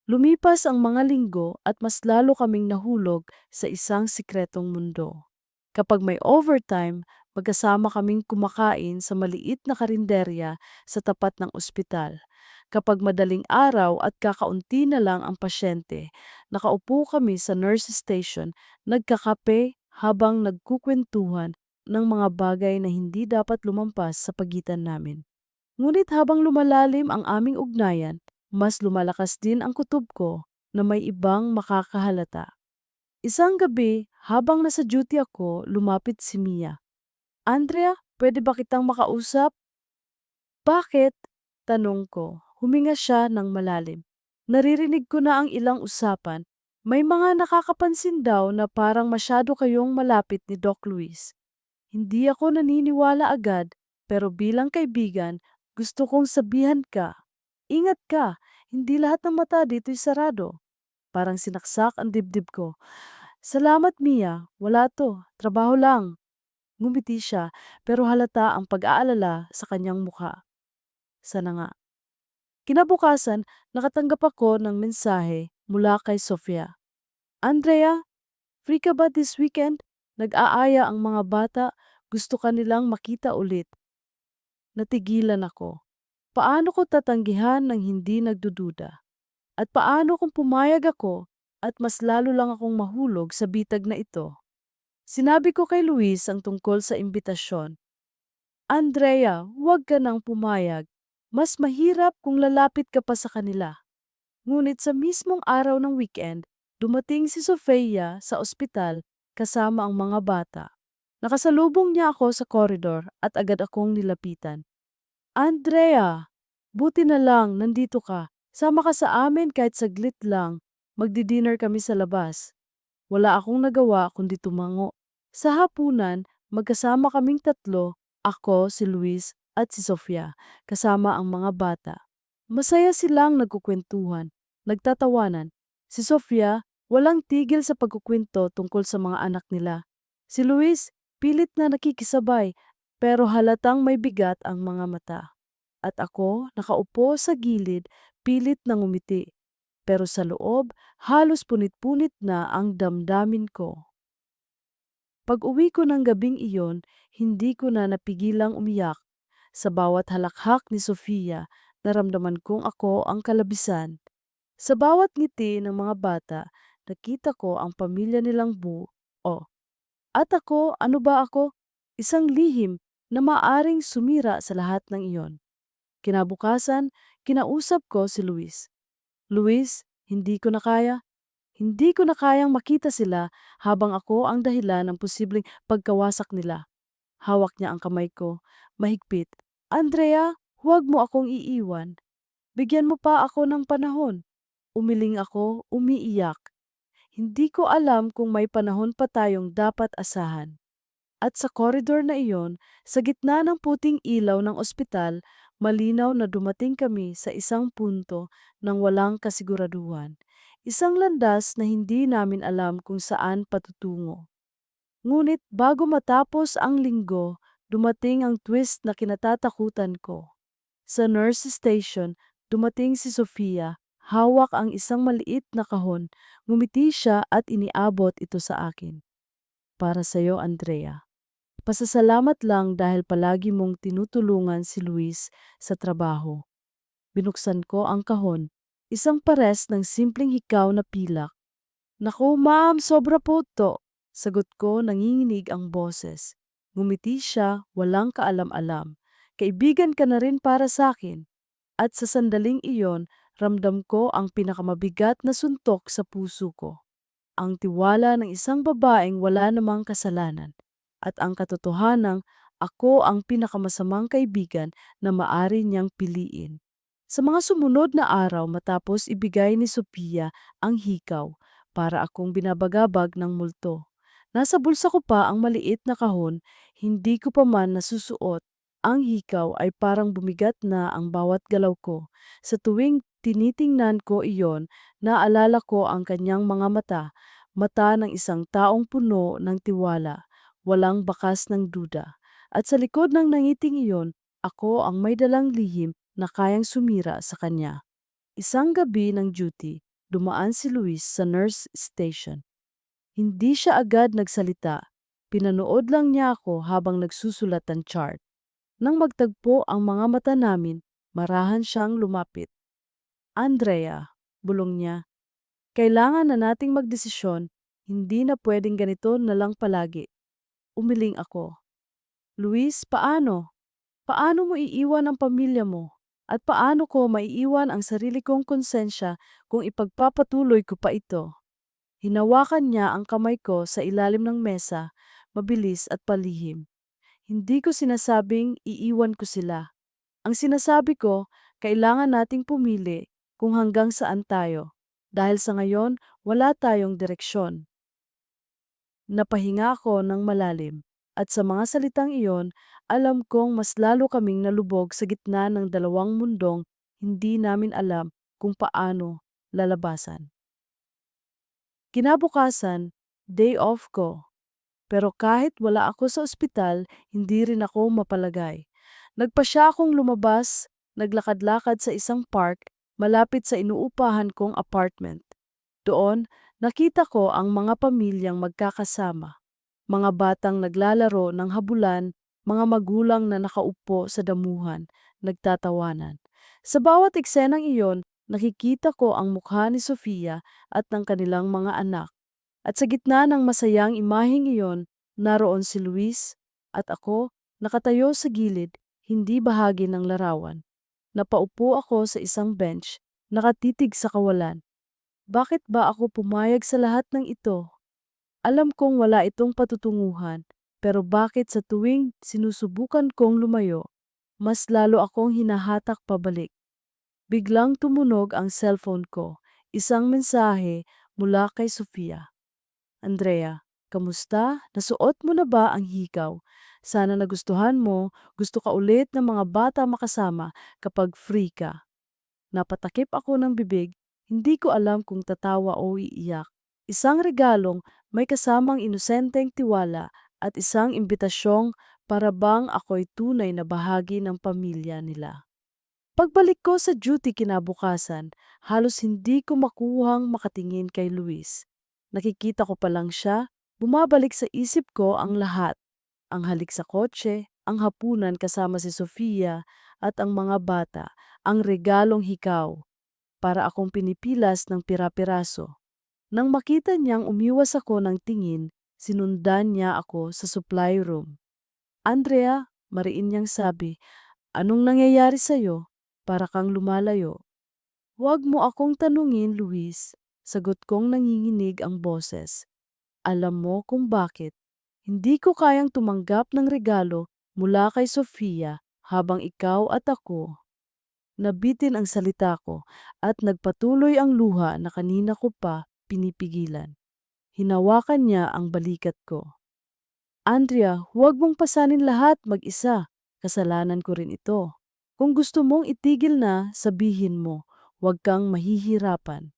Lumipas ang mga linggo at mas lalo kaming nahulog sa isang sikretong mundo. Kapag may overtime, magkasama kaming kumakain sa maliit na karinderya sa tapat ng ospital. Kapag madaling araw at kakaunti na lang ang pasyente, nakaupo kami sa nurse station, nagkakape habang nagkukwentuhan ng mga bagay na hindi dapat lumampas sa pagitan namin. Ngunit habang lumalalim ang aming ugnayan, mas lumalakas din ang kutob ko na may ibang makakahalata. Isang gabi, habang nasa duty ako, lumapit si Mia. Andrea, pwede ba kitang makausap? Bakit? Tanong ko. Huminga siya ng malalim. Naririnig ko na ang ilang usapan. May mga nakakapansin daw na parang masyado kayong malapit ni Doc Luis. Hindi ako naniniwala agad, pero bilang kaibigan, gusto kong sabihan ka. Ingat ka, hindi lahat ng mata dito'y sarado. Parang sinaksak ang dibdib ko. Salamat Mia, wala to, trabaho lang. Ngumiti siya pero halata ang pag-aalala sa kanyang mukha. Sana nga. Kinabukasan, nakatanggap ako ng mensahe mula kay Sofia. Andrea, free ka ba this weekend? Nag-aaya ang mga bata, gusto ka nilang makita ulit. Natigilan ako. Paano ko tatanggihan ng hindi nagdududa? At paano kung pumayag ako at mas lalo lang akong mahulog sa bitag na ito? Sinabi ko kay Luis ang tungkol sa imbitasyon. Andrea, huwag ka nang pumayag. Mas mahirap kung lalapit ka pa sa kanila. Ngunit sa mismong araw ng weekend, dumating si Sofia sa ospital kasama ang mga bata. Nakasalubong niya ako sa koridor at agad akong nilapitan. Andrea, buti na lang nandito ka. Sama ka sa amin kahit saglit lang. Magdi-dinner kami sa labas. Wala akong nagawa kundi tumango. Sa hapunan, magkasama kaming tatlo, ako, si Luis at si Sofia, kasama ang mga bata. Masaya silang nagkukwentuhan, nagtatawanan. Si Sofia, walang tigil sa pagkukwento tungkol sa mga anak nila. Si Luis, pilit na nakikisabay, pero halatang may bigat ang mga mata. At ako, nakaupo sa gilid, pilit na ngumiti. Pero sa loob, halos punit-punit na ang damdamin ko. Pag-uwi ko ng gabing iyon, hindi ko na napigilang umiyak. Sa bawat halakhak ni Sofia, naramdaman kong ako ang kalabisan. Sa bawat ngiti ng mga bata, nakita ko ang pamilya nilang buo. At ako, ano ba ako? Isang lihim na maaring sumira sa lahat ng iyon. Kinabukasan, kinausap ko si Luis. Luis, hindi ko na kaya. Hindi ko na kayang makita sila habang ako ang dahilan ng posibleng pagkawasak nila. Hawak niya ang kamay ko, mahigpit. Andrea, huwag mo akong iiwan. Bigyan mo pa ako ng panahon. Umiling ako, umiiyak. Hindi ko alam kung may panahon pa tayong dapat asahan. At sa koridor na iyon, sa gitna ng puting ilaw ng ospital, malinaw na dumating kami sa isang punto ng walang kasiguraduhan. Isang landas na hindi namin alam kung saan patutungo. Ngunit bago matapos ang linggo, dumating ang twist na kinatatakutan ko. Sa nurse station, dumating si Sofia, hawak ang isang maliit na kahon. Ngumiti siya at iniabot ito sa akin. Para sa'yo, Andrea. Pasasalamat lang dahil palagi mong tinutulungan si Luis sa trabaho. Binuksan ko ang kahon. Isang pares ng simpleng hikaw na pilak. Naku, ma'am, sobra po to. Sagot ko, nanginginig ang boses. Ngumiti siya, walang kaalam-alam. Kaibigan ka na rin para sa akin. At sa sandaling iyon, ramdam ko ang pinakamabigat na suntok sa puso ko. Ang tiwala ng isang babaeng wala namang kasalanan. At ang katotohanang ako ang pinakamasamang kaibigan na maari niyang piliin. Sa mga sumunod na araw matapos ibigay ni Sophia ang hikaw, para akong binabagabag ng multo. Nasa bulsa ko pa ang maliit na kahon, hindi ko pa man nasusuot. Ang hikaw ay parang bumigat na ang bawat galaw ko. Sa tuwing tinitingnan ko iyon, naalala ko ang kanyang mga mata, mata ng isang taong puno ng tiwala, walang bakas ng duda. At sa likod ng nangiting iyon, ako ang may dalang lihim na kayang sumira sa kanya. Isang gabi ng duty, dumaan si Luis sa nurse station. Hindi siya agad nagsalita. Pinanood lang niya ako habang nagsusulat ng chart. Nang magtagpo ang mga mata namin, marahan siyang lumapit. Andrea, bulong niya, kailangan na nating magdesisyon, hindi na pwedeng ganito na lang palagi. Umiling ako. Luis, paano? Paano mo iiwan ang pamilya mo? At paano ko maiiwan ang sarili kong konsensya kung ipagpapatuloy ko pa ito? Hinawakan niya ang kamay ko sa ilalim ng mesa, mabilis at palihim. Hindi ko sinasabing iiwan ko sila. Ang sinasabi ko, kailangan nating pumili kung hanggang saan tayo. Dahil sa ngayon, wala tayong direksyon. Napahinga ako ng malalim. At sa mga salitang iyon, alam kong mas lalo kaming nalubog sa gitna ng dalawang mundong hindi namin alam kung paano lalabasan. Kinabukasan, day off ko. Pero kahit wala ako sa ospital, hindi rin ako mapalagay. Nagpasya akong lumabas, naglakad-lakad sa isang park malapit sa inuupahan kong apartment. Doon, nakita ko ang mga pamilyang magkakasama. Mga batang naglalaro ng habulan, mga magulang na nakaupo sa damuhan, nagtatawanan. Sa bawat eksenang iyon, nakikita ko ang mukha ni Sofia at ng kanilang mga anak. At sa gitna ng masayang imaheng iyon, naroon si Luis at ako, nakatayo sa gilid, hindi bahagi ng larawan. Napaupo ako sa isang bench, nakatitig sa kawalan. Bakit ba ako pumayag sa lahat ng ito? Alam kong wala itong patutunguhan, pero bakit sa tuwing sinusubukan kong lumayo, mas lalo akong hinahatak pabalik? Biglang tumunog ang cellphone ko, isang mensahe mula kay Sofia. Andrea, kamusta? Nasuot mo na ba ang hikaw? Sana nagustuhan mo, gusto ka ulit ng mga bata makasama kapag free ka. Napatakip ako ng bibig, hindi ko alam kung tatawa o iiyak. Isang regalong may kasamang inosenteng tiwala at isang imbitasyong para bang ako'y tunay na bahagi ng pamilya nila. Pagbalik ko sa duty kinabukasan, halos hindi ko makuhang makatingin kay Luis. Nakikita ko pa lang siya, bumabalik sa isip ko ang lahat. Ang halik sa kotse, ang hapunan kasama si Sofia at ang mga bata, ang regalong hikaw. para akong pinipilas ng pira-piraso. Nang makita niyang umiwas ako ng tingin, sinundan niya ako sa supply room. Andrea, mariin niyang sabi, anong nangyayari sa'yo? Para kang lumalayo. Huwag mo akong tanungin, Luis. Sagot kong nanginginig ang boses. Alam mo kung bakit. Hindi ko kayang tumanggap ng regalo mula kay Sofia habang ikaw at ako. Nabitin ang salita ko at nagpatuloy ang luha na kanina ko pa pinipigilan. Hinawakan niya ang balikat ko. Andrea, huwag mong pasanin lahat mag-isa. Kasalanan ko rin ito. Kung gusto mong itigil na, sabihin mo. Huwag kang mahihirapan.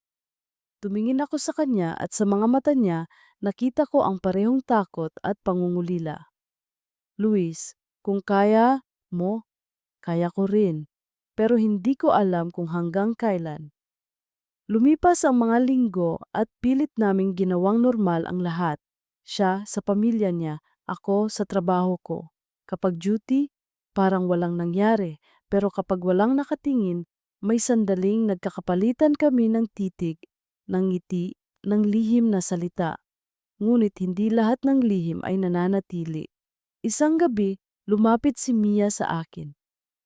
Tumingin ako sa kanya at sa mga mata niya, nakita ko ang parehong takot at pangungulila. Luis, kung kaya mo, kaya ko rin. Pero hindi ko alam kung hanggang kailan. Lumipas ang mga linggo at pilit naming ginawang normal ang lahat. Siya sa pamilya niya, ako sa trabaho ko. Kapag duty, parang walang nangyari. Pero kapag walang nakatingin, may sandaling nagkakapalitan kami ng titig, ng ngiti, ng lihim na salita. Ngunit hindi lahat ng lihim ay nananatili. Isang gabi, lumapit si Mia sa akin.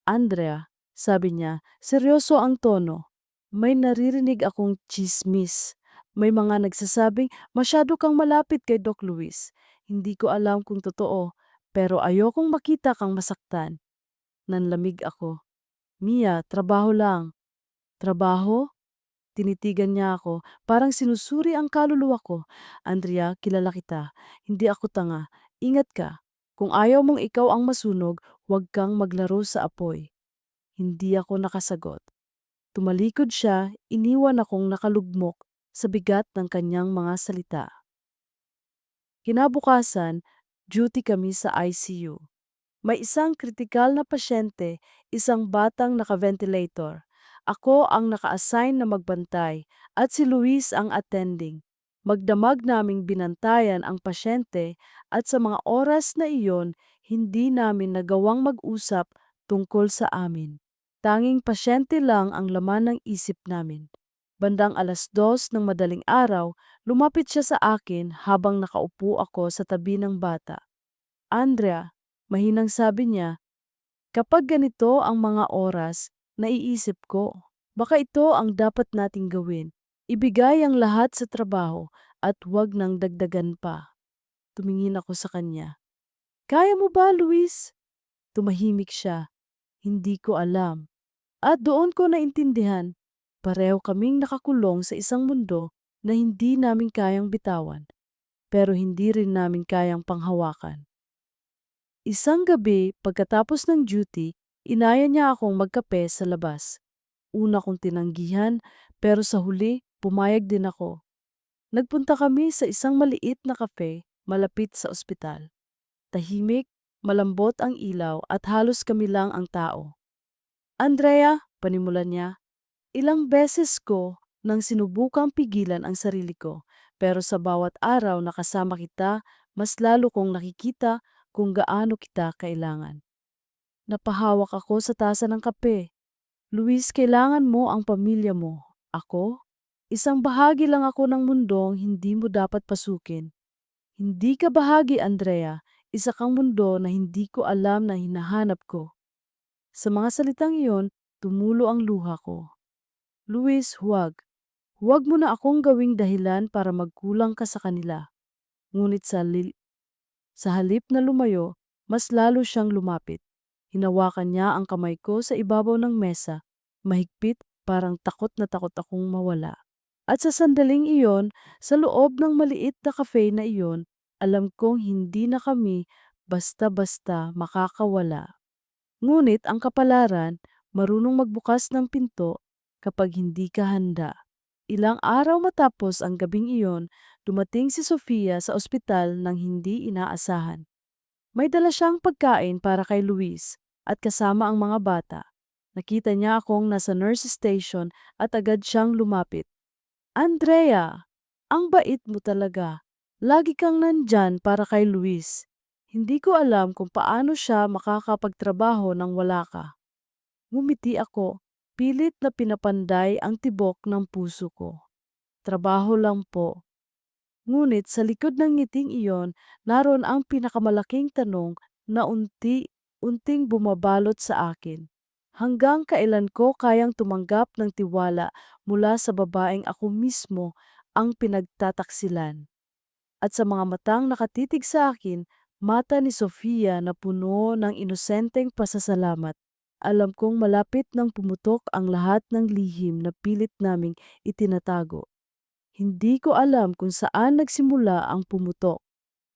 Andrea, sabi niya, seryoso ang tono. May naririnig akong chismis. May mga nagsasabing masyado kang malapit kay Doc Luis. Hindi ko alam kung totoo, pero ayokong makita kang masaktan. Nanlamig ako. Mia, trabaho lang. Trabaho? Tinitigan niya ako, parang sinusuri ang kaluluwa ko. Andrea, kilala kita. Hindi ako tanga. Ingat ka. Kung ayaw mong ikaw ang masunog, huwag kang maglaro sa apoy. Hindi ako nakasagot. Tumalikod siya, iniwan akong nakalugmok sa bigat ng kanyang mga salita. Kinabukasan, duty kami sa ICU. May isang kritikal na pasyente, isang batang naka-ventilator. Ako ang naka-assign na magbantay at si Luis ang attending. Magdamag naming binantayan ang pasyente at sa mga oras na iyon, hindi namin nagawang mag-usap tungkol sa amin. Tanging pasyente lang ang laman ng isip namin. Bandang 2:00 ng madaling araw, lumapit siya sa akin habang nakaupo ako sa tabi ng bata. Andrea, mahinang sabi niya, kapag ganito ang mga oras, naiisip ko, baka ito ang dapat nating gawin. Ibigay ang lahat sa trabaho at huwag nang dagdagan pa. Tumingin ako sa kanya. Kaya mo ba, Luis? Tumahimik siya. Hindi ko alam. At doon ko naintindihan, pareho kaming nakakulong sa isang mundo na hindi namin kayang bitawan, pero hindi rin namin kayang panghawakan. Isang gabi, pagkatapos ng duty, inaya niya akong magkape sa labas. Una kong tinanggihan, pero sa huli, pumayag din ako. Nagpunta kami sa isang maliit na kape malapit sa ospital. Tahimik, malambot ang ilaw at halos kami lang ang tao. Andrea, panimulan niya, ilang beses ko nang sinubukang pigilan ang sarili ko, pero sa bawat araw na kasama kita, mas lalo kong nakikita kung gaano kita kailangan. Napahawak ako sa tasa ng kape. Luis, kailangan mo ang pamilya mo. Ako? Isang bahagi lang ako ng mundong hindi mo dapat pasukin. Hindi ka bahagi, Andrea. Isa kang mundo na hindi ko alam na hinahanap ko. Sa mga salitang iyon, tumulo ang luha ko. Luis, huwag. Huwag mo na akong gawing dahilan para magkulang ka sa kanila. Ngunit sa halip na lumayo, mas lalo siyang lumapit. Hinawakan niya ang kamay ko sa ibabaw ng mesa, mahigpit, parang takot na takot akong mawala. At sa sandaling iyon, sa loob ng maliit na cafe na iyon, alam kong hindi na kami basta-basta makakawala. Ngunit ang kapalaran, marunong magbukas ng pinto kapag hindi ka handa. Ilang araw matapos ang gabing iyon, dumating si Sofia sa ospital nang hindi inaasahan. May dala siyang pagkain para kay Luis at kasama ang mga bata. Nakita niya akong nasa nurse station at agad siyang lumapit. Andrea, ang bait mo talaga. Lagi kang nandyan para kay Luis. Hindi ko alam kung paano siya makakapagtrabaho nang wala ka. Ngumiti ako. Pilit na pinapanday ang tibok ng puso ko. Trabaho lang po. Ngunit sa likod ng ngiting iyon, naroon ang pinakamalaking tanong na unti-unting bumabalot sa akin. Hanggang kailan ko kayang tumanggap ng tiwala mula sa babaeng ako mismo ang pinagtataksilan? At sa mga matang nakatitig sa akin, mata ni Sofia na puno ng inosenteng pasasalamat. Alam kong malapit nang pumutok ang lahat ng lihim na pilit naming itinatago. Hindi ko alam kung saan nagsimula ang pumutok.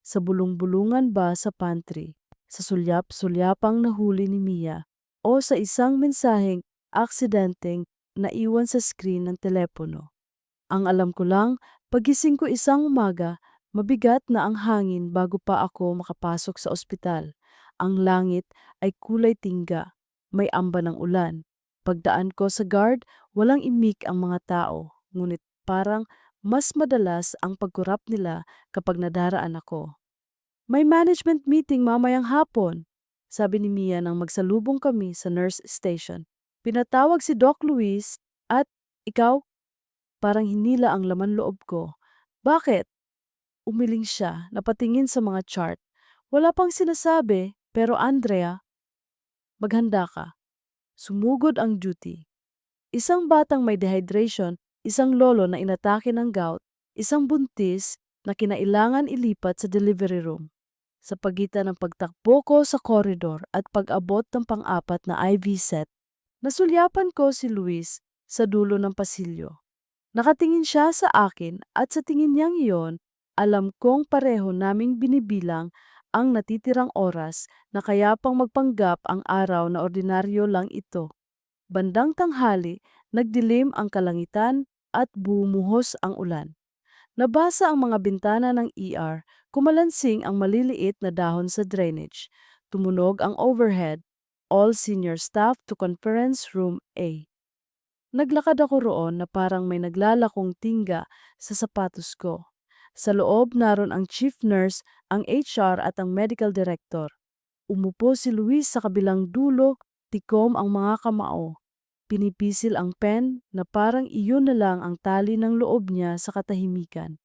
Sa bulong-bulungan ba sa pantry, sa sulyap-sulyapang nahuli ni Mia, o sa isang mensaheng aksidenteng naiwan sa screen ng telepono. Ang alam ko lang, pagising ko isang umaga, mabigat na ang hangin bago pa ako makapasok sa ospital. Ang langit ay kulay tingga, may amba ng ulan. Pagdaan ko sa guard, walang imik ang mga tao, ngunit parang mas madalas ang pagkurap nila kapag nadaraan ako. May management meeting mamayang hapon, sabi ni Mia nang magsalubong kami sa nurse station. Pinatawag si Doc Luis at, ikaw? Parang hinila ang laman loob ko. Bakit? Umiling siya, napatingin sa mga chart. Wala pang sinasabi, pero Andrea, maghanda ka. Sumugod ang duty. Isang batang may dehydration, isang lolo na inatake ng gout, isang buntis na kinailangan ilipat sa delivery room. Sa pagitan ng pagtakbo ko sa koridor at pag-abot ng pang-apat na IV set, nasulyapan ko si Luis sa dulo ng pasilyo. Nakatingin siya sa akin at sa tingin niyang iyon, alam kong pareho naming binibilang ang natitirang oras na kaya pang magpanggap ang araw na ordinaryo lang ito. Bandang tanghali, nagdilim ang kalangitan at bumuhos ang ulan. Nabasa ang mga bintana ng ER, kumalansing ang maliliit na dahon sa drainage. Tumunog ang overhead, all senior staff to conference room A. Naglakad ako roon na parang may naglalakong tingga sa sapatos ko. Sa loob naroon ang chief nurse, ang HR at ang medical director. Umupo si Luis sa kabilang dulo, tikom ang mga kamao. Pinipisil ang pen na parang iyon na lang ang tali ng loob niya sa katahimikan.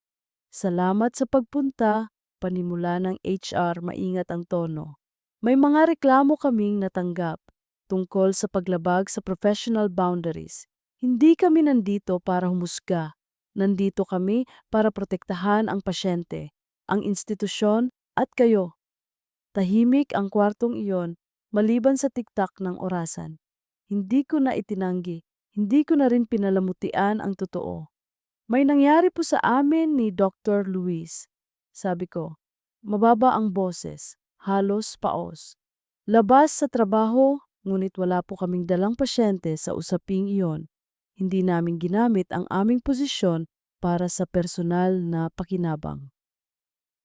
Salamat sa pagpunta, panimula ng HR maingat ang tono. May mga reklamo kaming natanggap tungkol sa paglabag sa professional boundaries. Hindi kami nandito para humusga. Nandito kami para protektahan ang pasyente, ang institusyon at kayo. Tahimik ang kwartong iyon maliban sa tiktak ng orasan. Hindi ko na itinanggi, hindi ko na rin pinalamutian ang totoo. May nangyari po sa amin ni Dr. Luis. Sabi ko, mababa ang boses, halos paos. Labas sa trabaho, ngunit wala po kaming dalang pasyente sa usaping iyon. Hindi namin ginamit ang aming posisyon para sa personal na pakinabang.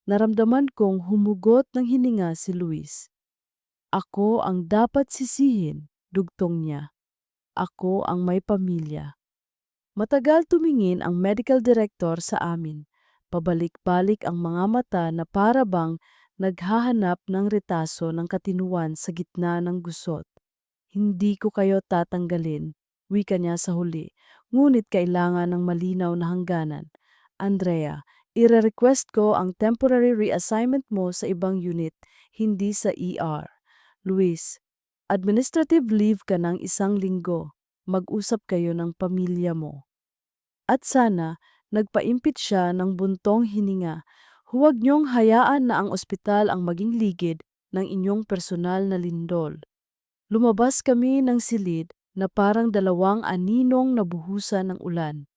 Naramdaman kong humugot ng hininga si Luis. Ako ang dapat sisihin, dugtong niya. Ako ang may pamilya. Matagal tumingin ang medical director sa amin. Pabalik-balik ang mga mata na para bang naghahanap ng retaso ng katinuan sa gitna ng gusot. Hindi ko kayo tatanggalin, wika niya sa huli, ngunit kailangan ng malinaw na hangganan. Andrea, ire-request ko ang temporary reassignment mo sa ibang unit, hindi sa ER. Luis, administrative leave ka ng 1 linggo. Mag-usap kayo ng pamilya mo. At sana, nagpaimpit siya ng buntong hininga. Huwag niyong hayaan na ang ospital ang maging ligid ng inyong personal na lindol. Lumabas kami ng silid na parang dalawang aninong nabuhusan ng ulan.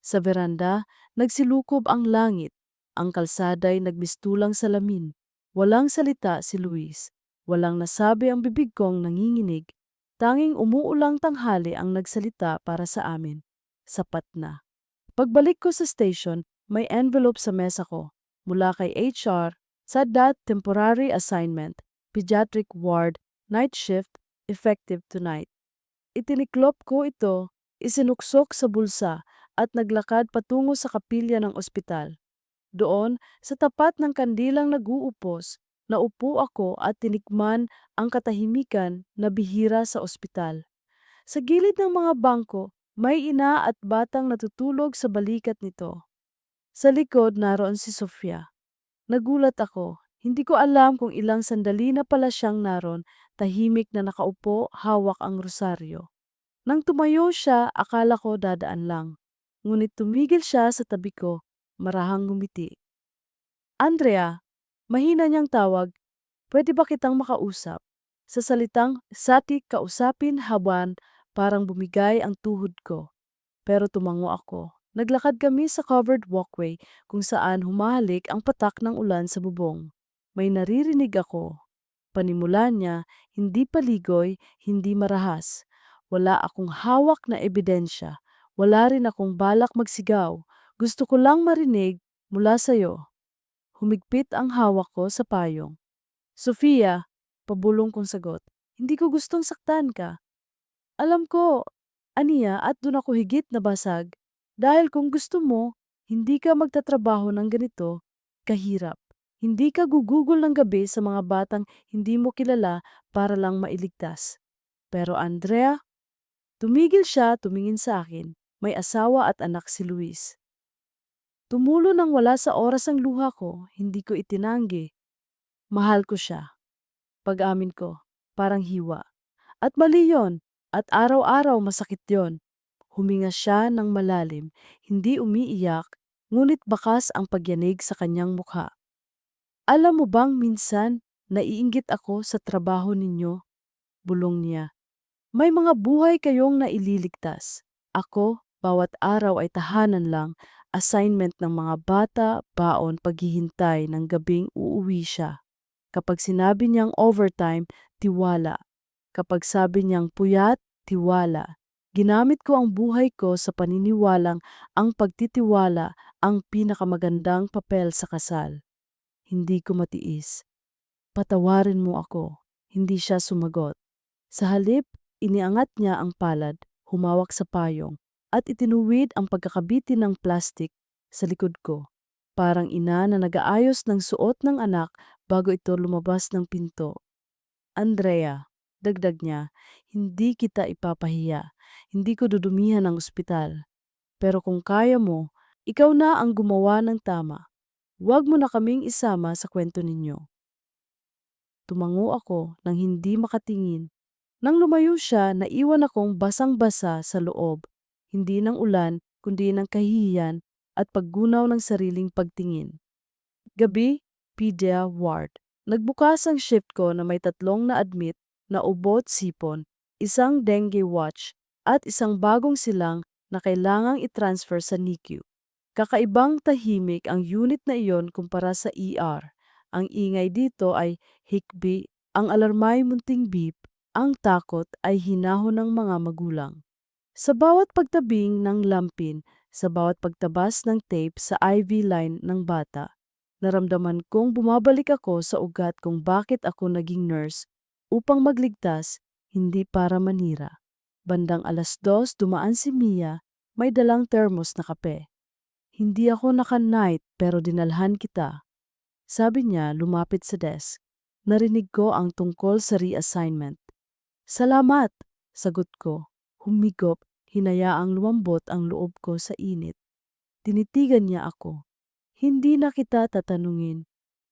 Sa veranda, nagsilukob ang langit. Ang kalsada'y nagmistulang salamin. Walang salita si Luis. Walang nasabi ang bibig kong nanginginig. Tanging umuulang tanghali ang nagsalita para sa amin. Sapat na. Pagbalik ko sa station, may envelope sa mesa ko. Mula kay HR, SADAT Temporary Assignment, Pediatric Ward, Night Shift, Effective Tonight. Itiniklop ko ito, isinuksok sa bulsa at naglakad patungo sa kapilya ng ospital. Doon, sa tapat ng kandilang naguupos, naupo ako at tinikman ang katahimikan na bihira sa ospital. Sa gilid ng mga bangko, may ina at batang natutulog sa balikat nito. Sa likod naroon si Sofia. Nagulat ako. Hindi ko alam kung ilang sandali na pala siyang naroon, tahimik na nakaupo, hawak ang rosaryo. Nang tumayo siya, akala ko dadaan lang. Ngunit tumigil siya sa tabi ko, marahang ngumiti. Andrea, mahina niyang tawag, pwede ba kitang makausap? Sa salitang sati kausapin haban, parang bumigay ang tuhod ko. Pero tumango ako. Naglakad kami sa covered walkway kung saan humahalik ang patak ng ulan sa bubong. May naririnig ako. Panimula niya, hindi paligoy, hindi marahas. Wala akong hawak na ebidensya. Wala rin akong balak magsigaw. Gusto ko lang marinig mula sa'yo. Humigpit ang hawak ko sa payong. Sofia, pabulong kong sagot. Hindi ko gustong saktan ka. Alam ko, aniya at dun ako higit na basag. Dahil kung gusto mo, hindi ka magtatrabaho ng ganito, kahirap. Hindi ka gugugol ng gabi sa mga batang hindi mo kilala para lang mailigtas. Pero Andrea, tumigil siya tumingin sa akin. May asawa at anak si Luis. Tumulo nang wala sa oras ang luha ko, hindi ko itinanggi. Mahal ko siya. Pag-amin ko, parang hiwa. At mali yon. At araw-araw masakit yon. Huminga siya ng malalim, hindi umiiyak, ngunit bakas ang pagyanig sa kanyang mukha. Alam mo bang minsan naiinggit ako sa trabaho ninyo? Bulong niya. May mga buhay kayong naililigtas. Ako, bawat araw ay tahanan lang, assignment ng mga bata, baon, paghihintay ng gabing uuwi siya. Kapag sinabi niyang overtime, tiwala. Kapag sabi niyang puyat, tiwala. Ginamit ko ang buhay ko sa paniniwalang ang pagtitiwala ang pinakamagandang papel sa kasal. Hindi ko matiis. Patawarin mo ako. Hindi siya sumagot. Sa halip, iniangat niya ang palad, humawak sa payong, at itinuwid ang pagkakabitin ng plastik sa likod ko. Parang ina na nag-aayos ng suot ng anak bago ito lumabas ng pinto. Andrea, dagdag niya, hindi kita ipapahiya. Hindi ko dudumihan ang ospital. Pero kung kaya mo, ikaw na ang gumawa ng tama. Huwag mo na kaming isama sa kwento ninyo. Tumango ako nang hindi makatingin. Nang lumayo siya, naiwan akong basang-basa sa loob. Hindi ng ulan, kundi ng kahihiyan at paggunaw ng sariling pagtingin. Gabi, PDEA Ward. Nagbukas ang shift ko na may 3 na-admit na ubo at sipon, isang dengue watch, at isang bagong silang na kailangang i-transfer sa NICU. Kakaibang tahimik ang unit na iyon kumpara sa ER. Ang ingay dito ay hikbi, ang alarmay munting beep, ang takot ay hinahon ng mga magulang. Sa bawat pagtabing ng lampin, sa bawat pagtabas ng tape sa IV line ng bata, naramdaman kong bumabalik ako sa ugat kung bakit ako naging nurse upang magligtas, hindi para manira. Bandang 2:00 dumaan si Mia, may dalang thermos na kape. Hindi ako naka-night pero dinalhan kita. Sabi niya lumapit sa desk. Narinig ko ang tungkol sa reassignment. Salamat, sagot ko. Humigop, hinayaang lumambot ang loob ko sa init. Tinitigan niya ako. Hindi na kita tatanungin,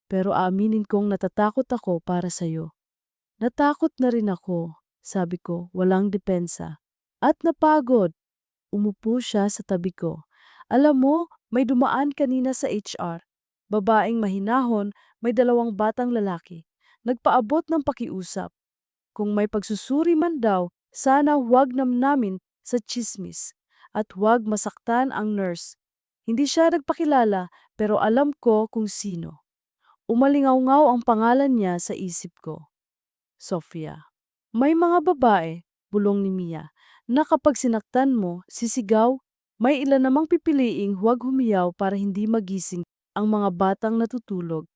pero aaminin kong natatakot ako para sa'yo. Natakot na rin ako, sabi ko, walang depensa. At napagod. Umupo siya sa tabi ko. Alam mo, may dumaan kanina sa HR. Babaeng mahinahon, may 2 batang lalaki. Nagpaabot ng pakiusap. Kung may pagsusuri man daw, sana huwag namin sa tsismis at huwag masaktan ang nurse. Hindi siya nagpakilala pero alam ko kung sino. Umalingaw-ngaw ang pangalan niya sa isip ko. Sofia. May mga babae, bulong ni Mia, na kapag sinaktan mo, sisigaw, may ilan namang pipiliing huwag humiyaw para hindi magising ang mga batang natutulog.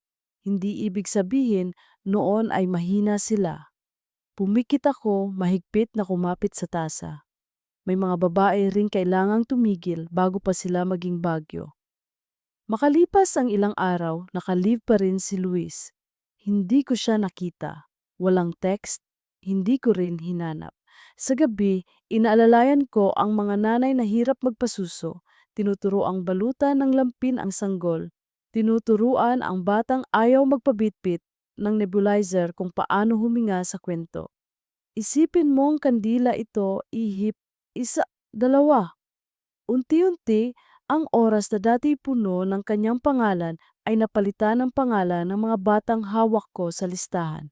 Hindi ibig sabihin noon ay mahina sila. Pumikit ako, mahigpit na kumapit sa tasa. May mga babae ring kailangang tumigil bago pa sila maging bagyo. Makalipas ang ilang araw, naka-leave pa rin si Luis. Hindi ko siya nakita. Walang text, hindi ko rin hinanap. Sa gabi, inaalalayan ko ang mga nanay na hirap magpasuso. Tinuturo ang balutan ng lampin ang sanggol. Tinuturuan ang batang ayaw magpabitbit ng nebulizer kung paano huminga sa kwento. Isipin mong kandila ito, ihip, isa, dalawa. Unti-unti, ang oras na dati puno ng kanyang pangalan ay napalitan ng pangalan ng mga batang hawak ko sa listahan.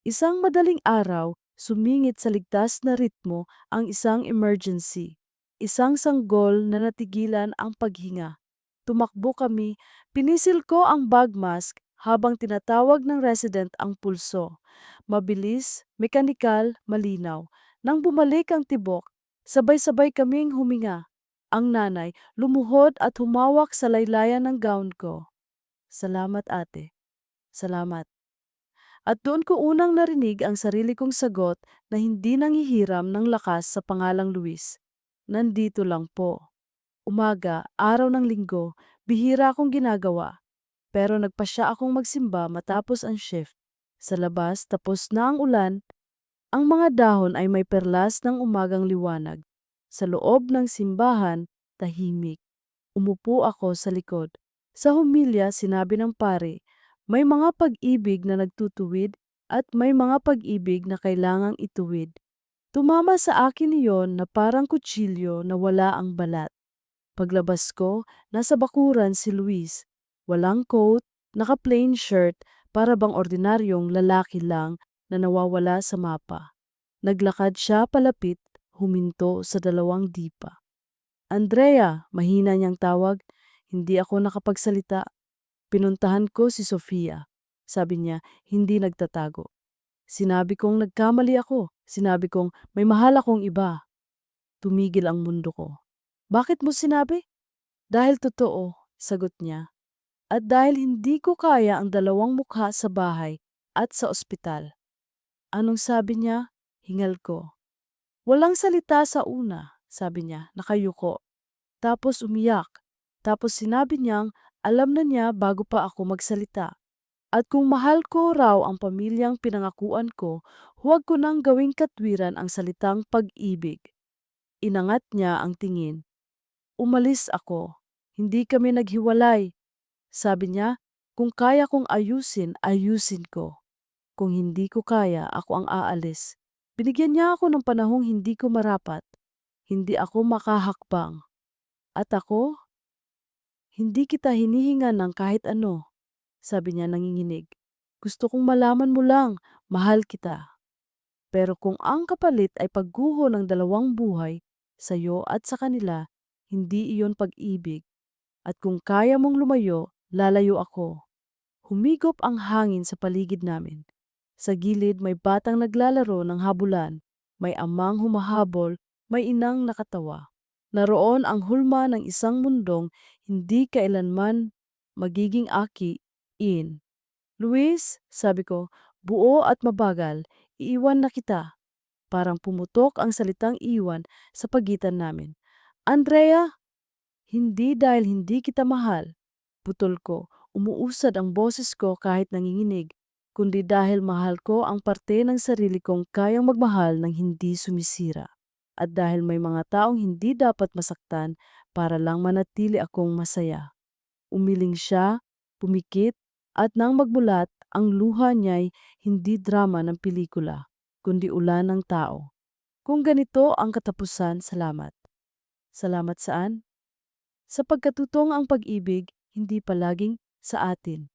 Isang madaling araw, sumingit sa ligtas na ritmo ang isang emergency. Isang sanggol na natigilan ang paghinga. Tumakbo kami, pinisil ko ang bag mask habang tinatawag ng resident ang pulso. Mabilis, mekanikal, malinaw. Nang bumalik ang tibok, sabay-sabay kaming huminga. Ang nanay lumuhod at humawak sa laylayan ng gown ko. Salamat ate. Salamat. At doon ko unang narinig ang sarili kong sagot na hindi nangihiram ng lakas sa pangalang Luis. Nandito lang po. Umaga, araw ng linggo, bihira akong ginagawa. Pero nagpasya akong magsimba matapos ang shift. Sa labas, tapos na ang ulan, ang mga dahon ay may perlas ng umagang liwanag. Sa loob ng simbahan, tahimik. Umupo ako sa likod. Sa humilya, sinabi ng pare, may mga pag-ibig na nagtutuwid at may mga pag-ibig na kailangang ituwid. Tumama sa akin iyon na parang kutsilyo na wala ang balat. Paglabas ko, nasa bakuran si Luis. Walang coat, naka-plain shirt, para bang ordinaryong lalaki lang na nawawala sa mapa. Naglakad siya palapit, huminto sa dalawang dipa. Andrea, mahina niyang tawag. Hindi ako nakapagsalita. Pinuntahan ko si Sofia. Sabi niya, hindi nagtatago. Sinabi kong nagkamali ako. Sinabi kong may mahal akong iba. Tumigil ang mundo ko. Bakit mo sinabi? Dahil totoo, sagot niya. At dahil hindi ko kaya ang dalawang mukha sa bahay at sa ospital. Anong sabi niya? Hingal ko. Walang salita sa una, sabi niya, nakayuko. Tapos umiyak. Tapos sinabi niyang alam na niya bago pa ako magsalita. At kung mahal ko raw ang pamilyang pinangakuan ko, huwag ko nang gawing katwiran ang salitang pag-ibig. Inangat niya ang tingin. Umalis ako. Hindi kami naghiwalay. Sabi niya, kung kaya kong ayusin, ayusin ko. Kung hindi ko kaya, ako ang aalis. Binigyan niya ako ng panahong hindi ko marapat. Hindi ako makahakbang. At ako, hindi kita hinihinga ng kahit ano. Sabi niya nanginginig. Gusto kong malaman mo lang, mahal kita. Pero kung ang kapalit ay pagguho ng dalawang buhay, sa'yo at sa kanila, hindi iyon pag-ibig. At kung kaya mong lumayo, lalayo ako. Humigop ang hangin sa paligid namin. Sa gilid may batang naglalaro ng habulan, may amang humahabol, may inang nakatawa. Naroon ang hulma ng isang mundong hindi kailanman magiging aki-in. Luis, sabi ko, buo at mabagal, iiwan na kita. Parang pumutok ang salitang iwan sa pagitan namin. Andrea, hindi dahil hindi kita mahal. Putol ko, umuusad ang boses ko kahit nanginginig, kundi dahil mahal ko ang parte ng sarili kong kayang magmahal ng hindi sumisira. At dahil may mga taong hindi dapat masaktan para lang manatili akong masaya. Umiling siya, pumikit, at nang magmulat, ang luha niya'y hindi drama ng pelikula, kundi ulan ng tao. Kung ganito ang katapusan, salamat. Salamat saan? Sa pagkatutong ang pag-ibig, hindi palaging sa atin.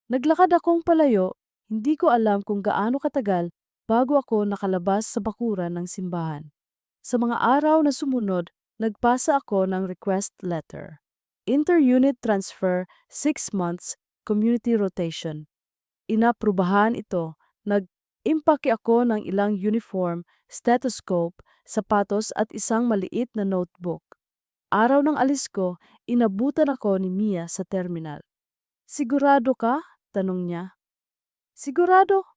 Naglakad akong palayo, hindi ko alam kung gaano katagal bago ako nakalabas sa bakuran ng simbahan. Sa mga araw na sumunod, nagpasa ako ng request letter. Inter-unit transfer, 6 months, community rotation. Inaprubahan ito. Nag-impake ako ng ilang uniform, stethoscope, sapatos at isang maliit na notebook. Araw ng alis ko, inabutan ako ni Mia sa terminal. Sigurado ka? Tanong niya. Sigurado.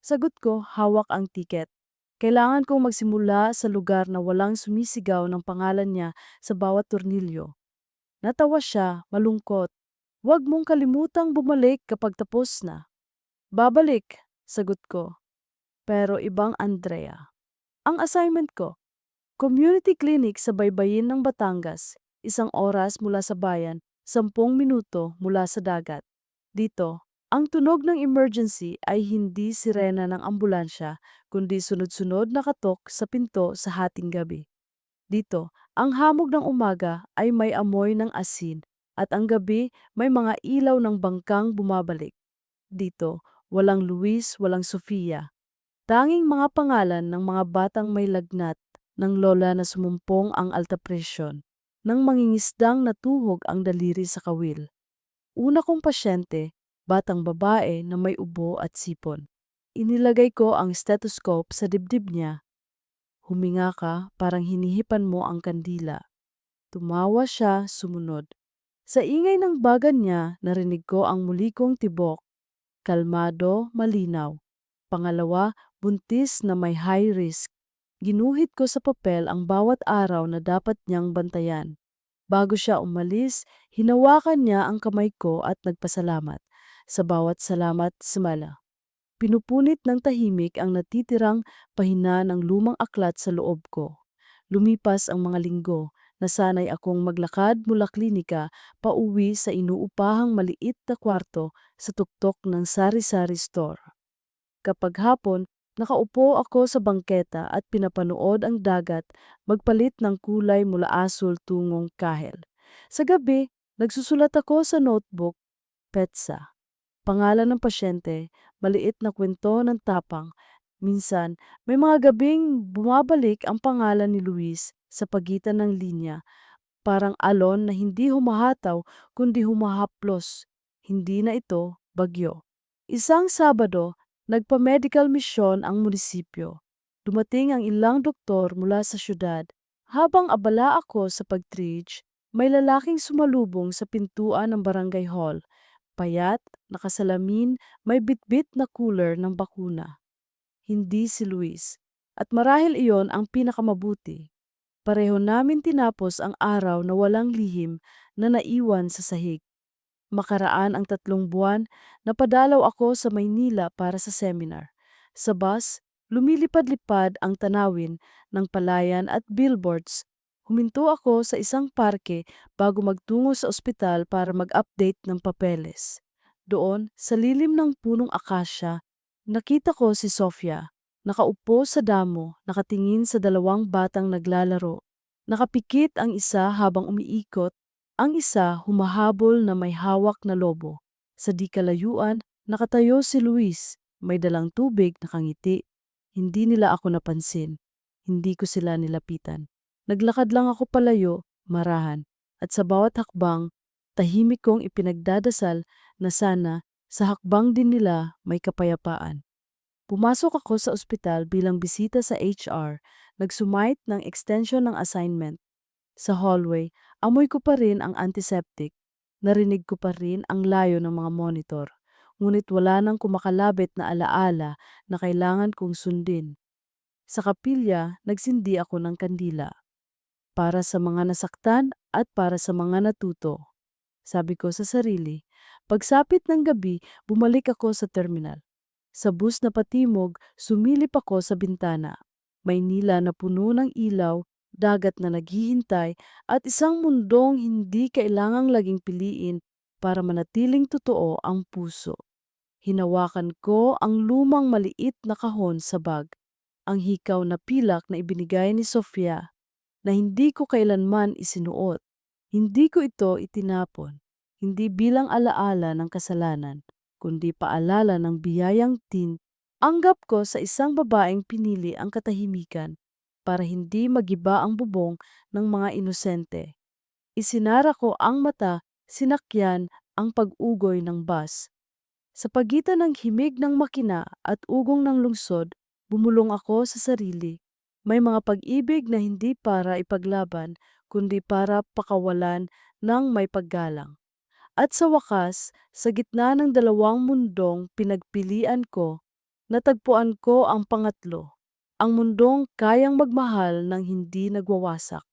Sagot ko, hawak ang tiket. Kailangan kong magsimula sa lugar na walang sumisigaw ng pangalan niya sa bawat tornilyo. Natawa siya, malungkot. Huwag mong kalimutang bumalik kapag tapos na. Babalik, sagot ko. Pero ibang Andrea. Ang assignment ko, community clinic sa baybayin ng Batangas, 1 oras mula sa bayan, 10 minuto mula sa dagat. Dito, ang tunog ng emergency ay hindi sirena ng ambulansya, kundi sunod-sunod na katok sa pinto sa hating gabi. Dito, ang hamog ng umaga ay may amoy ng asin at ang gabi may mga ilaw ng bangkang bumabalik. Dito, walang Luis, walang Sofia. Tanging mga pangalan ng mga batang may lagnat, ng lola na sumumpong ang alta presyon, ng mangingisdang natuhog ang daliri sa kawil. Una kong pasyente, batang babae na may ubo at sipon. Inilagay ko ang stethoscope sa dibdib niya. Huminga ka, parang hinihipan mo ang kandila. Tumawa siya, sumunod. Sa ingay ng bagan niya, narinig ko ang muli kong tibok. Kalmado, malinaw. Pangalawa, buntis na may high risk. Ginuhit ko sa papel ang bawat araw na dapat niyang bantayan. Bago siya umalis, hinawakan niya ang kamay ko at nagpasalamat. Sa bawat salamat, smala. Pinupunit ng tahimik ang natitirang pahina ng lumang aklat sa loob ko. Lumipas ang mga linggo, nasanay akong maglakad mula klinika pauwi sa inuupahang maliit na kwarto sa tuktok ng sari-sari store. Kapag hapon, nakaupo ako sa bangketa at pinapanood ang dagat magpalit ng kulay mula asul tungong kahel. Sa gabi, nagsusulat ako sa notebook, petsa. Pangalan ng pasyente, maliit na kwento ng tapang. Minsan, may mga gabing bumabalik ang pangalan ni Luis sa pagitan ng linya, parang alon na hindi humahataw kundi humahaplos. Hindi na ito bagyo. Isang Sabado, nagpa-medical mission ang munisipyo. Dumating ang ilang doktor mula sa syudad. Habang abala ako sa pag-triage, may lalaking sumalubong sa pintuan ng barangay hall. Payat, nakasalamin, may bitbit na cooler ng bakuna. Hindi si Luis. At marahil iyon ang pinakamabuti. Pareho namin tinapos ang araw na walang lihim na naiwan sa sahig. Makaraan ang 3 buwan, napadalaw ako sa Maynila para sa seminar. Sa bus, lumilipad-lipad ang tanawin ng palayan at billboards. Huminto ako sa isang parke bago magtungo sa ospital para mag-update ng papeles. Doon, sa lilim ng punong akasya, nakita ko si Sofia. Nakaupo sa damo, nakatingin sa 2 batang naglalaro. Nakapikit ang isa habang umiikot, ang isa humahabol na may hawak na lobo. Sa di kalayuan, nakatayo si Luis, may dalang tubig, nakangiti. Hindi nila ako napansin. Hindi ko sila nilapitan. Naglakad lang ako palayo, marahan. At sa bawat hakbang, tahimik kong ipinagdadasal na sana sa hakbang din nila may kapayapaan. Pumasok ako sa ospital bilang bisita sa HR, nagsumite ng extension ng assignment. Sa hallway, amoy ko pa rin ang antiseptic. Narinig ko pa rin ang layo ng mga monitor. Ngunit wala nang kumakalabit na alaala na kailangan kong sundin. Sa kapilya, nagsindi ako ng kandila. Para sa mga nasaktan at para sa mga natuto. Sabi ko sa sarili. Pagsapit ng gabi, bumalik ako sa terminal. Sa bus na patimog, sumilip ako sa bintana. Maynila na puno ng ilaw, dagat na naghihintay, at isang mundong hindi kailangang laging piliin para manatiling totoo ang puso. Hinawakan ko ang lumang maliit na kahon sa bag, ang hikaw na pilak na ibinigay ni Sofia, na hindi ko kailanman isinuot. Hindi ko ito itinapon, hindi bilang alaala ng kasalanan, kundi paalala ng biyayang anggap ko sa isang babaeng pinili ang katahimikan para hindi magiba ang bubong ng mga inosente. Isinara ko ang mata, sinakyan ang pag-ugoy ng bus. Sa pagitan ng himig ng makina at ugong ng lungsod, bumulong ako sa sarili. May mga pag-ibig na hindi para ipaglaban, kundi para pakawalan ng may paggalang. At sa wakas, sa gitna ng 2 mundong pinagpilian ko, natagpuan ko ang pangatlo, ang mundong kayang magmahal ng hindi nagwawasak.